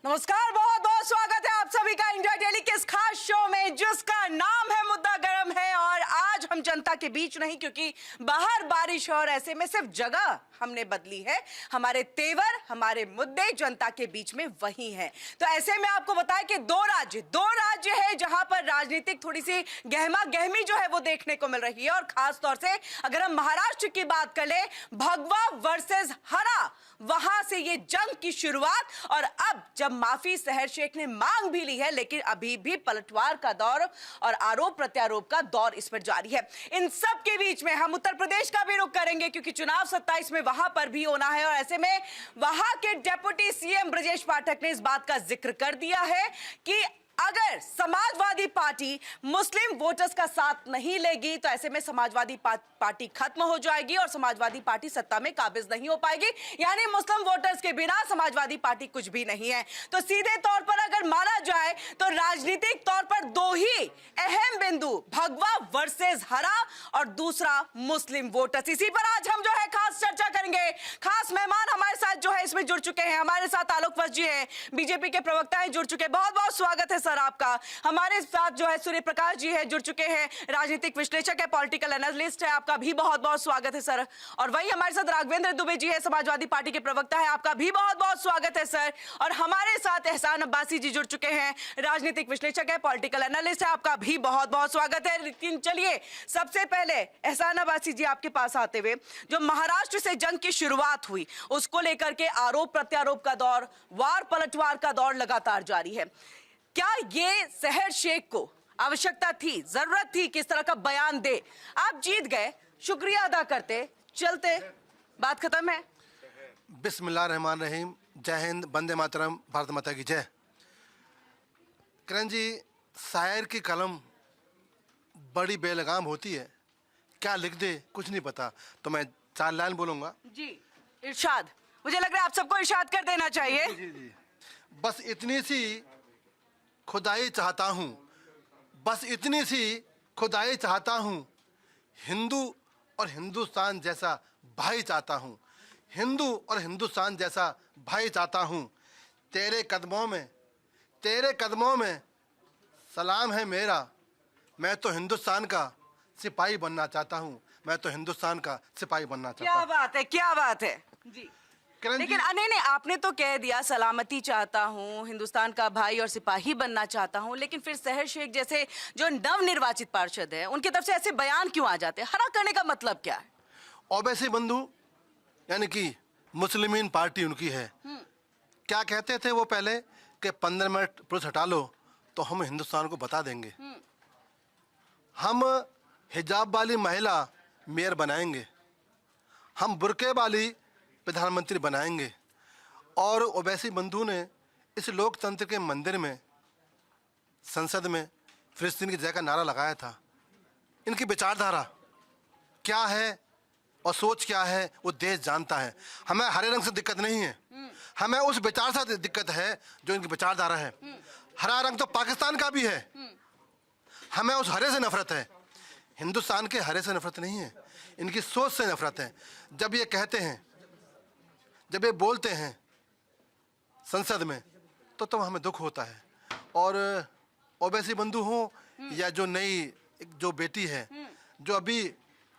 नमस्कार, बहुत बहुत स्वागत है आप सभी का इंडिया डेली के इस खास शो में जिसका नाम है मुद्दा गरम है। और आज हम जनता के बीच नहीं, क्योंकि बाहर बारिश और ऐसे में सिर्फ जगह हमने बदली है, हमारे तेवर हमारे मुद्दे जनता के बीच में वही हैं। तो ऐसे में आपको बताएं कि दो राज्य है जहां पर राजनीतिक थोड़ी सी गहमा गहमी जो है वो देखने को मिल रही है। और खास तौर से अगर हम महाराष्ट्र की बात कर ले, भगवा वर्सेस हरा, वहां से ये जंग की शुरुआत। और अब जब माफी शहर शेख ने मांग भी ली है, लेकिन अभी भी पलटवार का दौर और आरोप प्रत्यारोप का दौर इस पर जारी है। इन सब के बीच में हम उत्तर प्रदेश का भी रुख करेंगे, क्योंकि चुनाव 27 में वहां पर भी होना है। और ऐसे में वहां के डिप्टी सीएम ब्रजेश पाठक ने इस बात का जिक्र कर दिया है कि अगर समाजवादी पार्टी मुस्लिम वोटर्स का साथ नहीं लेगी तो ऐसे में समाजवादी पार्टी खत्म हो जाएगी और समाजवादी पार्टी सत्ता में काबिज नहीं हो पाएगी। यानी मुस्लिम वोटर्स के बिना समाजवादी पार्टी कुछ भी नहीं है। तो सीधे तौर पर अगर माना जाए तो राजनीतिक तौर पर दो ही अहम बिंदु, भगवा वर्सेस हरा और दूसरा मुस्लिम वोटर्स। इसी पर आज हम जो है खास चर्चा करेंगे। खास मेहमान हमारे साथ जो है इसमें जुड़ चुके हैं। हमारे साथ आलोक वत्स जी हैं, बीजेपी के प्रवक्ता हैं, जुड़ चुके हैं। बहुत बहुत स्वागत है सर आपका। हमारे साथ जो है सूर्य प्रकाश जी है, जुड़ चुके हैं, राजनीतिक विश्लेषक है, पॉलिटिकल एनालिस्ट है, आपका भी बहुत बहुत स्वागत है सर। और वही हमारे साथ राघवेंद्र दुबे जी है, समाजवादी पार्टी के प्रवक्ता है, आपका भी बहुत बहुत स्वागत है सर। और हमारे साथ एहसान अब्बासी जी जुड़ चुके हैं, राजनीतिक विश्लेषक है, पॉलिटिकल एनालिस्ट है, आपका भी बहुत बहुत स्वागत है। लेकिन चलिए सबसे पहले एहसान अब्बासी जी आपके पास आते हुए, जो महाराष्ट्र से जंग की शुरुआत हुई उसको लेकर के आरोप प्रत्यारोप का दौर, वार पलटवार का दौर लगातार जारी है। क्या ये शहर शेख को आवश्यकता थी, जरूरत थी कि इस तरह का बयान दे? आप जीत गए, शुक्रिया अदा करते, चलते, बात खत्म है। बिस्मिल्लाहिर्रहमानिर्रहीम। जय हिंद, वंदे मातरम, भारत माता की जय। किरण जी, शायर की कलम बड़ी बेलगाम होती है, क्या लिख दे कुछ नहीं पता। तो मैं 4 लाइन बोलूंगा जी। इरशाद, मुझे लग रहा है आप सबको इरशाद कर देना चाहिए। जी। बस इतनी सी खुदाई चाहता हूँ, बस इतनी सी खुदाई चाहता हूँ, हिंदू और हिंदुस्तान जैसा भाई चाहता हूँ, हिंदू और हिंदुस्तान जैसा भाई चाहता हूँ। तेरे कदमों में सलाम है मेरा, मैं तो हिंदुस्तान का सिपाही बनना चाहता हूँ, मैं तो हिंदुस्तान का सिपाही बनना चाहता हूँ। क्या बात है, क्या बात है जी। लेकिन नहीं, आपने तो कह दिया सलामती चाहता हूँ, हिंदुस्तान का भाई और सिपाही बनना चाहता हूँ, लेकिन फिर शहर शेख जैसे जो नवनिर्वाचित पार्षद है उनकी तरफ से ऐसे बयान क्यों आ जाते हैं? हरा करने का मतलब क्या है? ओवैसी बंधु यानी कि मुस्लिमीन पार्टी उनकी है। क्या कहते थे वो पहले कि 15 मिनट पुलिस हटा लो तो हम हिंदुस्तान को बता देंगे, हम हिजाब वाली महिला मेयर बनाएंगे, हम बुर्के वाली प्रधानमंत्री बनाएंगे। और ओवैसी बंधु ने इस लोकतंत्र के मंदिर में, संसद में फिलिस्तीन की जय का नारा लगाया था। इनकी विचारधारा क्या है और सोच क्या है वो देश जानता है। हमें हरे रंग से दिक्कत नहीं है, हमें उस विचार से दिक्कत है जो इनकी विचारधारा है। हरा रंग तो पाकिस्तान का भी है, हमें उस हरे से नफरत है। हिंदुस्तान के हरे से नफरत नहीं है, इनकी सोच से नफरत है। जब ये कहते हैं, जब ये बोलते हैं संसद में तो हमें दुख होता है। और ओवैसी बंधु हो या जो नई जो बेटी है जो अभी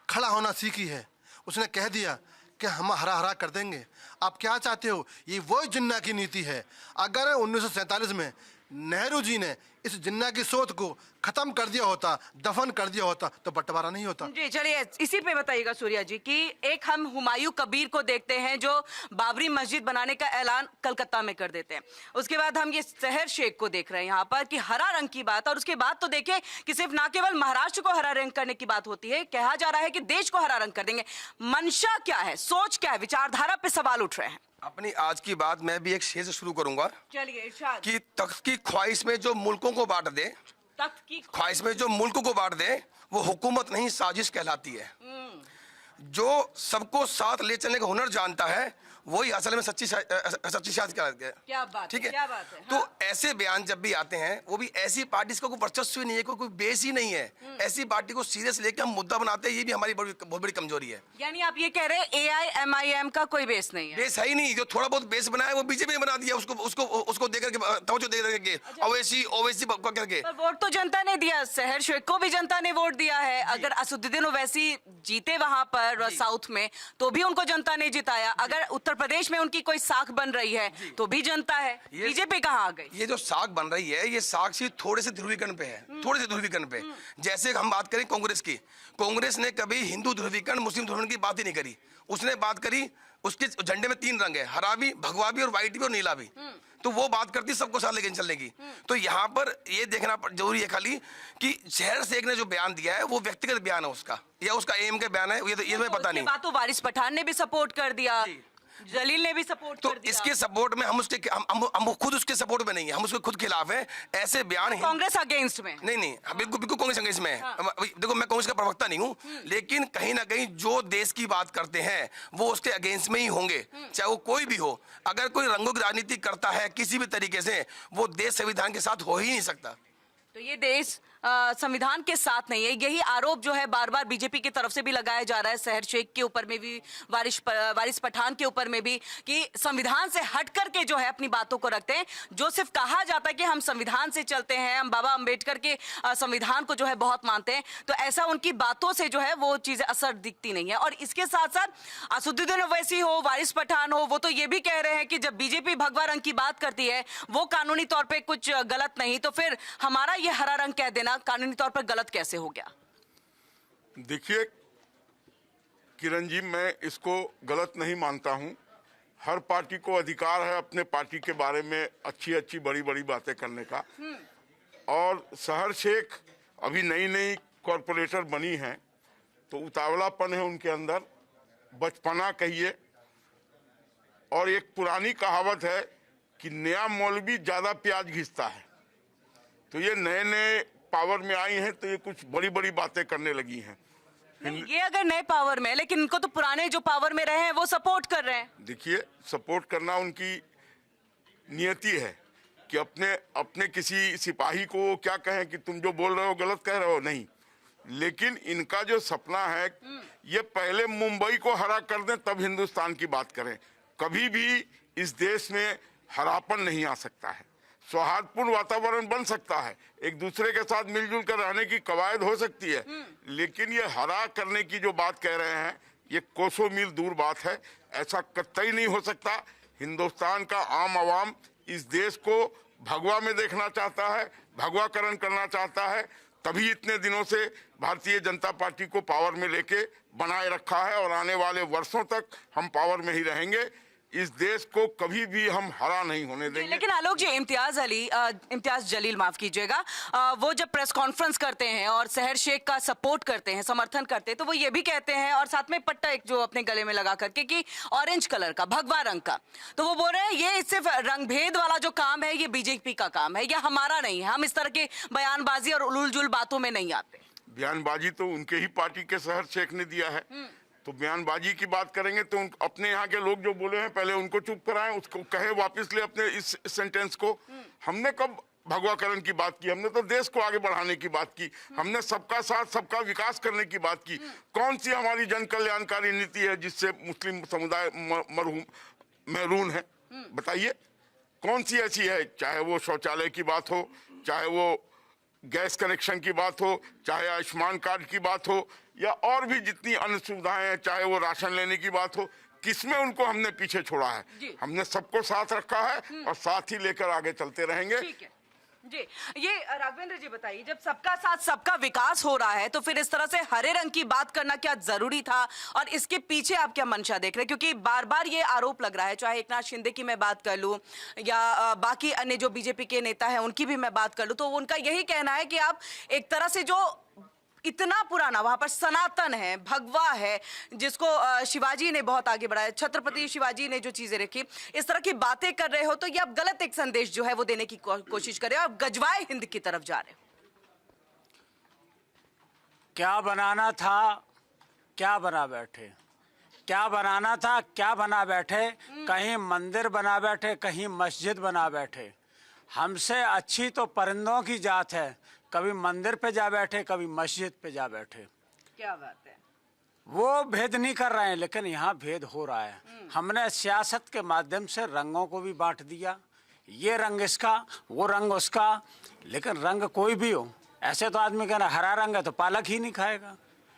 खड़ा होना सीखी है, उसने कह दिया कि हम हरा हरा कर देंगे। आप क्या चाहते हो? ये वही जिन्ना की नीति है। अगर 1947 में नेहरू जी ने इस जिन्ना की सोच को खत्म कर दिया होता, दफन कर दिया होता, तो बंटवारा नहीं होता। जी चलिए इसी पे बताइएगा सूर्या जी कि एक हम हुमायूं कबीर को देखते हैं जो बाबरी मस्जिद बनाने का ऐलान कलकत्ता में कर देते हैं। उसके बाद हम ये शहर शेख को देख रहे हैं यहाँ पर कि हरा रंग की बात। और उसके बाद तो देखिए कि सिर्फ ना केवल महाराष्ट्र को हरा रंग करने की बात होती है, कहा जा रहा है कि देश को हरा रंग कर देंगे। मंशा क्या है, सोच क्या है, विचारधारा पे सवाल उठ रहे हैं। अपनी आज की बात मैं भी एक शेर से शुरू करूंगा। चलिए इरशाद। कि तख्त की ख्वाहिश में जो मुल्कों को बांट दे, तख्त की ख्वाहिश में जो मुल्क को बांट दे वो हुकूमत नहीं साजिश कहलाती है। जो सबको साथ ले चलने का हुनर जानता है वही असल में सच्ची सियासत कहलाती है। क्या बात, ठीक है, क्या बात है। तो हाँ। ऐसे बयान जब भी आते हैं वो भी ऐसी पार्टी का कोई वर्चस्व ही नहीं है, कोई बेस ही नहीं है। ऐसी पार्टी को सीरियस लेके हम मुद्दा बनाते हैं, ये भी हमारी बहुत बड़ी कमजोरी है। यानी आप ये कह रहे हैं AIMIM का कोई बेस नहीं है? बेस है ही नहीं। जो थोड़ा बहुत बेस बनाया वो बीजेपी ने बना दिया, उसको देकर के तवज्जो दे देंगे ओवैसी ओवैसी करके। पर वोट तो जनता ने दिया, शहर शेख को भी जनता ने वोट दिया है। अगर असदुद्दीन ओवैसी जीते वहां पर साउथ में तो भी उनको जनता ने जिताया। अगर उत्तर प्रदेश में उनकी कोई साख बन रही है तो भी जनता है। बीजेपी कहाँ आ गई? ये जो साख बन रही है, ये साख सिर्फ थोड़े से ध्रुवीकरण पे है, थोड़े से ध्रुवीकरण पे। जैसे हम बात करें कांग्रेस की, कांग्रेस ने कभी हिंदू ध्रुवीकरण मुस्लिम ध्रुवीकरण की बात ही नहीं करी। उसने बात करी, उसके झंडे में 3 रंग है, हरा भी, भगवा भी और व्हाइट भी और नीला भी। तो वो बात करती सबको साथ लेके चलने की। तो यहाँ पर ये देखना जरूरी है खाली कि शहर शेख ने जो बयान दिया है वो व्यक्तिगत बयान है उसका, या उसका एम का बयान है, ये मैं पता नहीं। बात तो वारिस पठान ने भी सपोर्ट कर दिया, जलील ने भी सपोर्ट तो कर दिया। इसके सपोर्ट में हम खुद उसके सपोर्ट में नहीं है, हम उसके खुद खिलाफ है। ऐसे बयान कांग्रेस अगेंस्ट में नहीं, बिल्कुल बिल्कुल कांग्रेस अगेंस्ट में है। देखो, मैं कांग्रेस का प्रवक्ता नहीं हूँ, लेकिन कहीं ना कहीं जो देश की बात करते हैं वो उसके अगेंस्ट में ही होंगे, चाहे वो कोई भी हो। अगर कोई रंगों की राजनीति करता है किसी भी तरीके से, वो देश संविधान के साथ हो ही नहीं सकता। तो ये देश संविधान के साथ नहीं है। यही आरोप जो है बार बार बीजेपी की तरफ से भी लगाया जा रहा है, शहर शेख के ऊपर में भी, वारिस पठान के ऊपर में भी, कि संविधान से हट करके जो है अपनी बातों को रखते हैं। जो सिर्फ कहा जाता है कि हम संविधान से चलते हैं, हम बाबा अंबेडकर के संविधान को जो है बहुत मानते हैं, तो ऐसा उनकी बातों से जो है वो चीजें असर दिखती नहीं है। और इसके साथ साथ असदुद्दीन ओवैसी हो, वारिस पठान हो, वो तो ये भी कह रहे हैं कि जब बीजेपी भगवा रंग की बात करती है वो कानूनी तौर पर कुछ गलत नहीं, तो फिर हमारा ये हरा रंग कह देना कानूनी तौर पर गलत कैसे हो गया? देखिए किरण जी, मैं इसको गलत नहीं मानता हूं। हर पार्टी को अधिकार है अपने पार्टी के बारे में अच्छी अच्छी बड़ी बड़ी बातें करने का। और शहर शेख अभी नई नई कॉरपोरेटर बनी हैं, तो उतावलापन है उनके अंदर, बचपना कहिए। और एक पुरानी कहावत है कि नया मौलवी ज्यादा प्याज घिसता है। तो ये नए नए पावर में आई हैं तो ये कुछ बड़ी बड़ी बातें करने लगी हैं। ये अगर नए पावर में, लेकिन इनको तो पुराने जो पावर में रहे हैं वो सपोर्ट कर रहे हैं। देखिए, सपोर्ट करना उनकी नियति है कि अपने किसी सिपाही को क्या कहें कि तुम जो बोल रहे हो गलत कह रहे हो, नहीं। लेकिन इनका जो सपना है, ये पहले मुंबई को हरा कर दें तब हिंदुस्तान की बात करें। कभी भी इस देश में हरापन नहीं आ सकता है, सौहार्दपूर्ण वातावरण बन सकता है, एक दूसरे के साथ मिलजुल कर रहने की कवायद हो सकती है। लेकिन ये हरा करने की जो बात कह रहे हैं, ये कोसों मील दूर बात है। ऐसा कतई नहीं हो सकता। हिंदुस्तान का आम आवाम इस देश को भगवा में देखना चाहता है, भगवाकरण करना चाहता है। तभी इतने दिनों से भारतीय जनता पार्टी को पावर में लेके बनाए रखा है, और आने वाले वर्षों तक हम पावर में ही रहेंगे। इस देश को कभी भी हम हरा नहीं होने देंगे। लेकिन आलोक जी, इम्तियाज जलील, माफ कीजिएगा, वो जब प्रेस कॉन्फ्रेंस करते हैं और शहर शेख का सपोर्ट करते हैं, समर्थन करते हैं, तो वो ये भी कहते हैं, और साथ में पट्टा एक जो अपने गले में लगा करके, कि ऑरेंज कलर का, भगवा रंग का, तो वो बोल रहे हैं ये सिर्फ रंगभेद वाला जो काम है ये बीजेपी का काम है, ये हमारा नहीं है। हम इस तरह के बयानबाजी और उलझुल बातों में नहीं आते। बयानबाजी तो उनके ही पार्टी के शहर शेख ने दिया है, तो बयानबाजी की बात करेंगे तो अपने यहाँ के लोग जो बोले हैं पहले उनको चुप कराएं, उसको कहे वापस ले अपने इस सेंटेंस को। हमने कब भगवाकरण की बात की? हमने तो देश को आगे बढ़ाने की बात की, हमने सबका साथ सबका विकास करने की बात की। कौन सी हमारी जन कल्याणकारी नीति है जिससे मुस्लिम समुदाय महरूम है? बताइए, कौन सी ऐसी है? चाहे वो शौचालय की बात हो, चाहे वो गैस कनेक्शन की बात हो, चाहे आयुष्मान कार्ड की बात हो, या और भी जितनी अन्य सुविधाएं हैं, चाहे वो राशन लेने की बात हो, किसमें उनको हमने पीछे छोड़ा है? हमने सबको साथ रखा है और साथ ही लेकर आगे चलते रहेंगे। ठीक है जी। ये राघवेंद्र जी बताइए, जब सबका साथ सबका विकास हो रहा है तो फिर इस तरह से हरे रंग की बात करना क्या जरूरी था, और इसके पीछे आप क्या मंशा देख रहे हैं? क्योंकि बार बार ये आरोप लग रहा है, चाहे एकनाथ शिंदे की मैं बात कर लूं या बाकी अन्य जो बीजेपी के नेता हैं उनकी भी मैं बात कर लूं, तो उनका यही कहना है कि आप एक तरह से जो इतना पुराना वहां पर सनातन है, भगवा है, जिसको शिवाजी ने बहुत आगे बढ़ाया, छत्रपति शिवाजी ने जो चीजें रखी, इस तरह की बातें कर रहे हो तो ये आप गलत एक संदेश जो है वो देने की कोशिश कर रहे हो, आप गजवाए हिंद की तरफ जा रहे हो। क्या बनाना था क्या बना बैठे, क्या बनाना था क्या बना बैठे, कहीं मंदिर बना बैठे, कहीं मस्जिद बना बैठे। हमसे अच्छी तो परिंदों की जात है, कभी मंदिर पे जा बैठे, कभी मस्जिद पे जा बैठे। क्या बात है। वो भेद नहीं कर रहे हैं, लेकिन यहाँ भेद हो रहा है। हमने सियासत के माध्यम से रंगों को भी बांट दिया, ये रंग इसका, वो रंग उसका, लेकिन रंग कोई भी हो, ऐसे तो आदमी कहना हरा रंग है तो पालक ही नहीं खाएगा,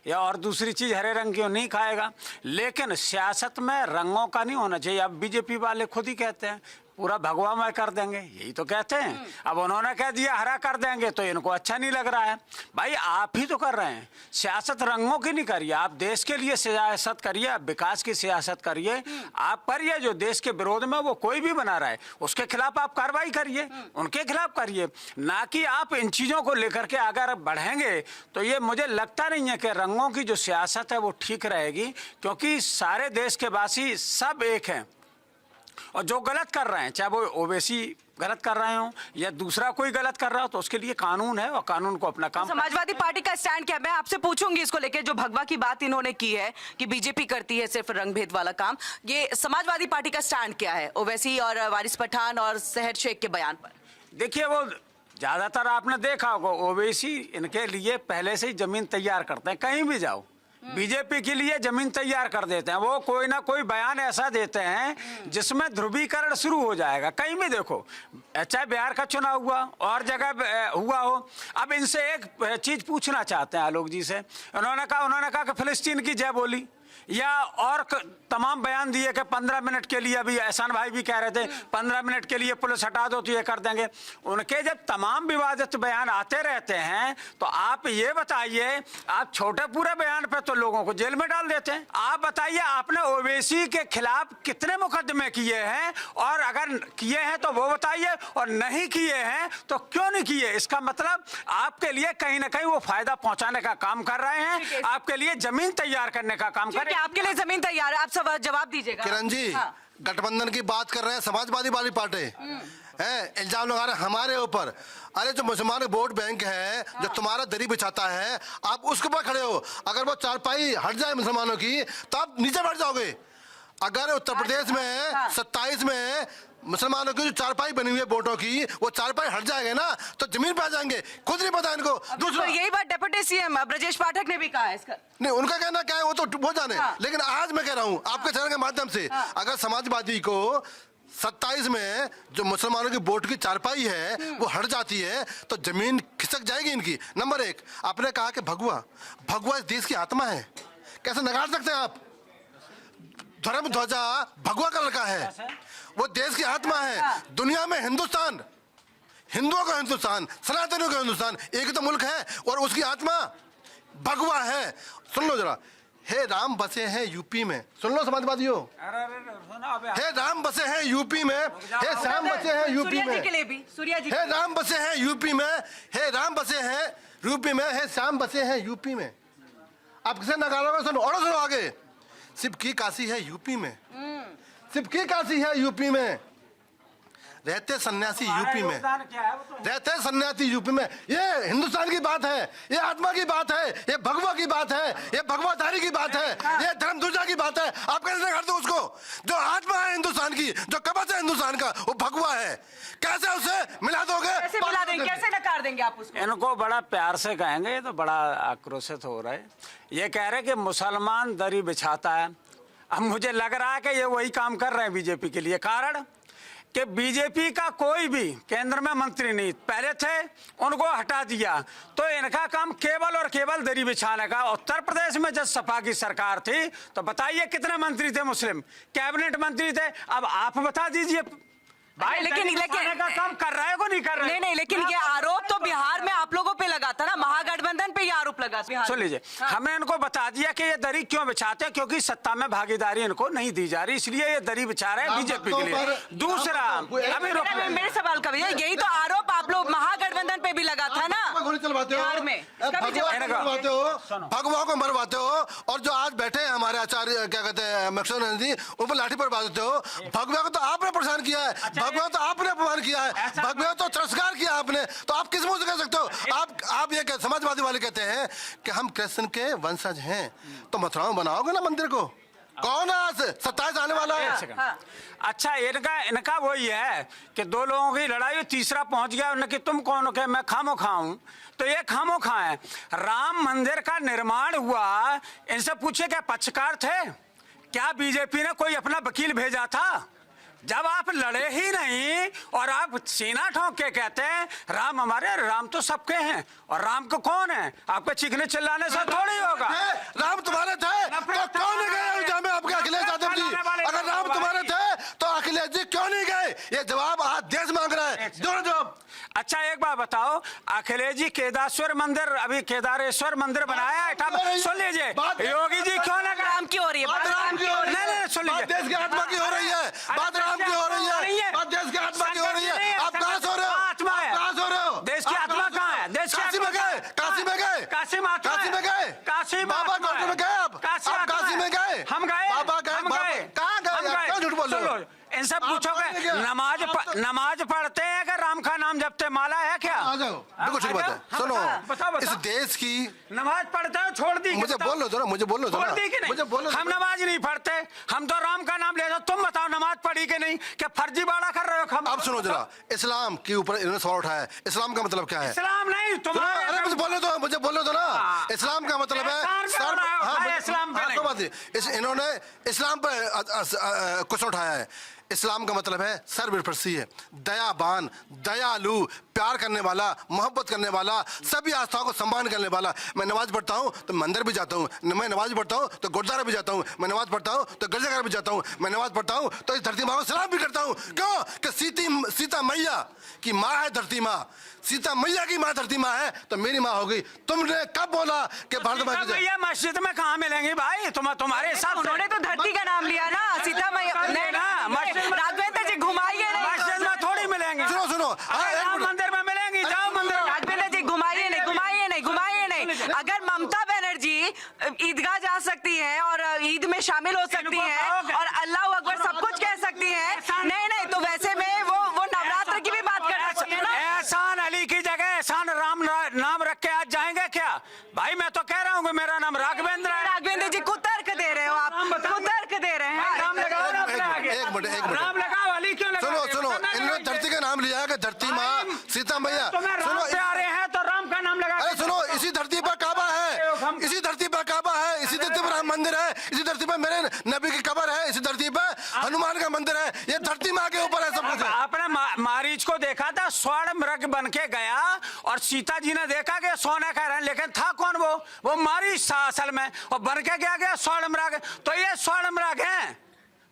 या और दूसरी चीज हरे रंग की नहीं खाएगा। लेकिन सियासत में रंगों का नहीं होना चाहिए। अब बीजेपी वाले खुद ही कहते हैं पूरा भगवामय कर देंगे, यही तो कहते हैं। अब उन्होंने कह दिया हरा कर देंगे तो इनको अच्छा नहीं लग रहा है। भाई आप ही तो कर रहे हैं सियासत, रंगों की नहीं करिए, आप देश के लिए सियासत करिए, आप विकास की सियासत करिए। आप करिए जो देश के विरोध में वो कोई भी बना रहा है उसके खिलाफ आप कार्रवाई करिए, उनके खिलाफ करिए, ना कि आप इन चीजों को लेकर के अगर बढ़ेंगे तो ये मुझे लगता नहीं है कि रंगों की जो सियासत है वो ठीक रहेगी, क्योंकि सारे देश के वासी सब एक हैं। और जो गलत कर रहे हैं, चाहे वो ओवैसी गलत कर रहे हो या दूसरा कोई गलत कर रहा हो, तो उसके लिए कानून है और कानून को अपना काम। समाजवादी पार्टी का स्टैंड क्या है? मैं आपसे पूछूंगी इसको लेके, जो भगवा की बात इन्होंने की है कि बीजेपी करती है सिर्फ रंग भेद वाला काम, ये समाजवादी पार्टी का स्टैंड क्या है ओवैसी और वारिस पठान और सहर शेख के बयान पर? देखिए, वो ज्यादातर आपने देखा होगा ओवैसी इनके लिए पहले से ही जमीन तैयार करते हैं। कहीं भी जाओ बीजेपी के लिए जमीन तैयार कर देते हैं। वो कोई ना कोई बयान ऐसा देते हैं जिसमें ध्रुवीकरण शुरू हो जाएगा। कहीं भी देखो, चाहे बिहार का चुनाव हुआ और जगह हुआ हो। अब इनसे एक चीज पूछना चाहते हैं आलोक जी से। उन्होंने कहा कि फिलिस्तीन की जय बोली, या और तमाम बयान दिए कि 15 मिनट के लिए, अभी एहसान भाई भी कह रहे थे 15 मिनट के लिए पुलिस हटा दो तो ये कर देंगे। उनके जब तमाम विवादित बयान आते रहते हैं तो आप ये बताइए, आप छोटे पूरे बयान पे तो लोगों को जेल में डाल देते हैं। आप बताइए आपने ओवैसी के खिलाफ कितने मुकदमे किए हैं, और अगर किए हैं तो वो बताइए, और नहीं किए हैं तो क्यों नहीं किए। इसका मतलब आपके लिए कहीं ना कहीं वो फायदा पहुंचाने का काम कर रहे हैं, आपके लिए जमीन तैयार करने का काम कर रहे हैं। आपके लिए जमीन तैयार है, आप सब जवाब दीजिएगा। किरण जी, हाँ। गठबंधन की बात कर रहे हैं समाजवादी वाली पार्टी है, इल्जाम लगा रहे हैं हमारे ऊपर। अरे जो मुसलमान वोट बैंक है, जो तुम्हारा दरी बिछाता है, आप उसके ऊपर खड़े हो। अगर वो चारपाई हट जाए मुसलमानों की तो आप नीचे बैठ जाओगे। अगर उत्तर प्रदेश में 27 में मुसलमानों की जो चारपाई बनी हुई है वोटों की, वो चारपाई हट जाएंगे ना तो जमीन पे आ जाएंगे। खुद नहीं पता इनको। दूसरा, यही बात डिप्टी सीएम ब्रजेश पाठक ने भी कहा है इसका। नहीं, उनका कहना क्या है वो तो वो जाने। लेकिन आज मैं कह रहा हूँ आपके चैनल के माध्यम से, अगर समाजवादी को 27 में जो मुसलमानों की वोट की चारपाई है वो हट जाती है तो जमीन खिसक जाएगी इनकी। नंबर 1, आपने कहा कि भगवा इस देश की आत्मा है, कैसे नकार सकते हैं आप? धर्म ध्वजा भगवा का लड़का है, वो देश की आत्मा है। दुनिया में हिंदुस्तान, हिंदुओं का हिंदुस्तान, सनातनियों का हिंदुस्तान एक ही तो मुल्क है, और उसकी आत्मा भगवा है। सुन लो जरा, हे राम बसे हैं यूपी में। सुन लो समाजवादियों, हे राम बसे हैं यूपी में, हे श्याम बसे हैं यूपी में, हे राम बसे हैं यूपी में, हे राम बसे हैं यूपी में, हे श्याम बसे हैं यूपी में। आप किसे नकारा? सुनो और सुनो आगे। शिव की काशी है यूपी में, शिव की काशी है यूपी में, रहते सन्यासी यूपी में, रहते सन्यासी यूपी में। ये हिंदुस्तान की बात है, ये आत्मा की बात है, ये भगवा की बात है, ये भगवाधारी की बात है, ये धर्म ध्वजा की बात है। आप कैसे कर दो उसको? जो आत्मा है हिंदुस्तान की, जो कवच है हिंदुस्तान का, वो भगवा है। कैसे उसे मिला दोगे? कैसे मिला देंगे, कैसे नकार देंगे आप उसको? इनको बड़ा प्यार से कहेंगे, ये तो बड़ा आक्रोशित हो रहा है। ये कह रहे कि मुसलमान दरी बिछाता है। अब मुझे लग रहा है कि ये वही काम कर रहे हैं बीजेपी के लिए। कारण कि बीजेपी का कोई भी केंद्र में मंत्री नहीं, पहले थे उनको हटा दिया, तो इनका काम केवल और केवल दरी बिछाने का। उत्तर प्रदेश में जब सपा की सरकार थी तो बताइए कितने मंत्री थे मुस्लिम, कैबिनेट मंत्री थे। अब आप बता दीजिए भाई, लेकिन का काम कर रहा है को नहीं कर रहा है? नहीं, लेकिन ये आरोप तो बिहार में आप लोगों पे लगा था ना, महागठबंधन पे ये आरोप लगा। सुन लीजिए, हमने इनको बता दिया कि ये दरी क्यों बिछाते हैं, क्योंकि सत्ता में भागीदारी इनको नहीं दी जा रही, इसलिए ये दरी बिछा रहे हैं बीजेपी के लिए। दूसरा, अभी मेरे सवाल का भैया, यही तो आरोप आप लोग महागठबंधन पे भी लगा था ना बिहार में। भगवा को मरवाते हो, और जो आज बैठे हैं हमारे आचार्य क्या कहते हैं मैक्सिमम जी, उन पर लाठी पर बांधते हो। भगवा को तो आपने परेशान किया है, भगवा तो आपने अपमान किया है, भगवा तो तिरस्कार किया आपने, तो आप किस मुंह से कह सकते हो? आप ये समाजवादी वाले कहते हैं कि हम कृष्ण के वंशज हैं, तो मथुरा में बनाओगे ना मंदिर को? कौन है 27 आने वाला है? अच्छा, इनका वही है कि दो लोगों की लड़ाई, तीसरा पहुंच गया उन्हें कि तुम कौन हो, मैं खामोखा हूं, तो ये खामोखा है। राम मंदिर का निर्माण हुआ, इनसे पूछे क्या पक्षकार थे? क्या बीजेपी ने कोई अपना वकील भेजा था? जब आप लड़े ही नहीं और आप सीना ठोक के कहते हैं राम हमारे, राम तो सबके हैं और राम को कौन है, आपके चीखने चिल्लाने से थोड़ी होगा। राम तुम्हारे थे तो क्यों नहीं गए अयोध्या में आपके अखिलेश यादव जी? अगर राम तुम्हारे थे तो अखिलेश जी क्यों नहीं गए? ये जवाब आज देश मांग रहा है, दोनों जवाब। अच्छा एक बात बताओ, अखिलेश जी केदारेश्वर मंदिर, अभी केदारेश्वर मंदिर बनाया है, सुन लीजिए, योगी जी क्यों ना राम की हो रही है, बात राम की हो रही है, नहीं, सुन लीजिए, बात देश की आत्मा की हो रही है, बात राम की हो रही है, बात देश की आत्मा की हो रही है। आप कहाँ सो रहे हो? आत्मा है, कहाँ सो रहे हो? देश की आत्मा कहाँ है? देश काशी में गए, काशी में गए, काशी में आत्मा काशी में गए, काशी बाबा कॉर्टर में गए आप काशी में गए, हम गए, बाबा गए, हम गए, कहाँ गए? क्यों झूठ बोल रहे हो? इनसे पूछोगे नमाज पढ़ते हैं कि राम का नाम जपते, माला है क्या? आ जाओ, बिल्कुल ठीक बात है। सुनो, बताओ। इस देश की नमाज पढ़ते हो, छोड़ दी? मुझे बोल लो जरा, मुझे बोल लो छोड़ जरा, दी कि नहीं? मुझे बोल लो। हम नमाज नहीं पढ़ते, हम तो राम का नाम ले जाओ। तुम बताओ नमाज पढ़ी कि नहीं? क्या फर्जीवाड़ा कर रहे हो? अब सुनो जरा, इस्लाम के ऊपर इन्होंने सवाल उठाया है। इस्लाम का मतलब क्या है? इस्लाम नहीं, तुम्हारे अरे मुझे बोलने दो, मुझे बोलने दो ना। इस्लाम का मतलब है इन्होंने इस्लाम पर क्वेश्चन उठाया है। इस्लाम का मतलब है सर्वस्पर्शी है, दयावान, दयालु, प्यार करने वाला, मोहब्बत करने वाला, सभी आस्थाओं को सम्मान करने वाला। मैं नमाज पढ़ता हूँ तो मंदिर भी जाता हूँ, मैं नमाज पढ़ता हूँ तो गुरुद्वारा भी जाता हूँ, मैं नमाज पढ़ता हूँ तो गिरजाघर भी जाता हूँ, मैं नमाज पढ़ता हूँ तो इस धरती माँ को सलाम भी करता हूँ। क्यों? कि सीता मैया की माँ है धरती माँ, सीता मैया की माँ धरती माँ है तो मेरी माँ होगी। तुमने कब बोला कि भारत माँ की मैया मस्जिद में कहाँ मिलेंगे भाई? तुम्हारे हिसाब से उन्होंने तो धरती का नाम लिया ना, सीता मैया। नहीं ना, राघवेंद्र जी घुमाइए नहीं, मस्जिद में थोड़ी मिलेंगे। सुनो सुनो, राम मंदिर में मिलेंगी, जाओ मंदिर। राघवेंद्र जी घुमाइए नहीं, घुमाइए नहीं, घुमाइए नहीं। अगर ममता बनर्जी ईदगाह जा सकती हैं और ईद में शामिल हो सकती हैं और अल्लाह अकबर सब कुछ कह सकती हैं, नहीं तो वैसे में वो नवरात्र की भी बात कर सकते हैं ना। एहसान अली की जगह एहसान राम नाम रख के आज जाएंगे क्या? भाई मैं तो कह रहा हूँ कि मेरा नाम राघवेंद्र है। राघवेंद्र जी को तर्क दे रहे हो आप, को तर्क दे रहे हैं। राम लगाओ ना अपने आगे। एक मिनट राम लगाओ, अली क्यों लगाओ? सुनो, इन्होंने धरती का नाम लिया है कि धरती माँ सीता मैया। तुम्हें राम पे आ रहे हैं तो राम का नाम लगा। अरे सुनो, इसी धरती पर काबा है, इसी धरती पर काबा है, इसी धरती पर राम मंदिर है, इसी धरती पर मेरे नबी की कब्र है, इसी धरती पर हनुमान का मंदिर है। ये धरती माँ के ऊपर है सब कुछ। आपने मारीच को देखा था, स्वर्ण मृग बन के गया और सीता जी ने देखा कि सोने का रहे, लेकिन था कौन? वो मारीच था असल में, और बन के गया स्वर्ण मृग। तो ये स्वर्ण मृग है,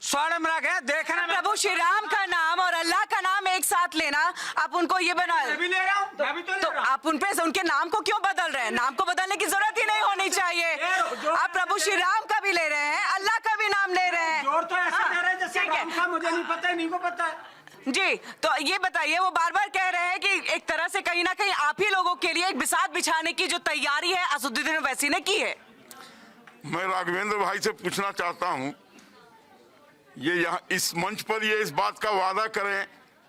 स्वर्ण मृग है। देखना प्रभु श्री राम का नाम और अल्लाह का नाम एक साथ लेना, आप उनको ये बना अभी ले रहा हूँ, अभी तो ले तो रहा हूँ। आप उन पे उनके नाम को क्यों बदल रहे हैं? नाम को बदलने की जरूरत ही नहीं होनी चाहिए। आप प्रभु श्री राम का भी ले रहे हैं, अल्लाह का भी नाम ले रहे हैं। जोर तो ऐसा दे रहे हैं जैसे ठीक है। राम का मुझे नहीं पता है, नहीं को पता है। जी, तो ये बताइए, वो बार बार कह रहे हैं कि एक तरह से कहीं ना कहीं आप ही लोगों के लिए एक बिसात बिछाने की जो तैयारी है असदुद्दीन ओवैसी ने की है। मैं राघवेंद्र भाई से पूछना चाहता हूं, ये यहाँ इस मंच पर ये इस बात का वादा करें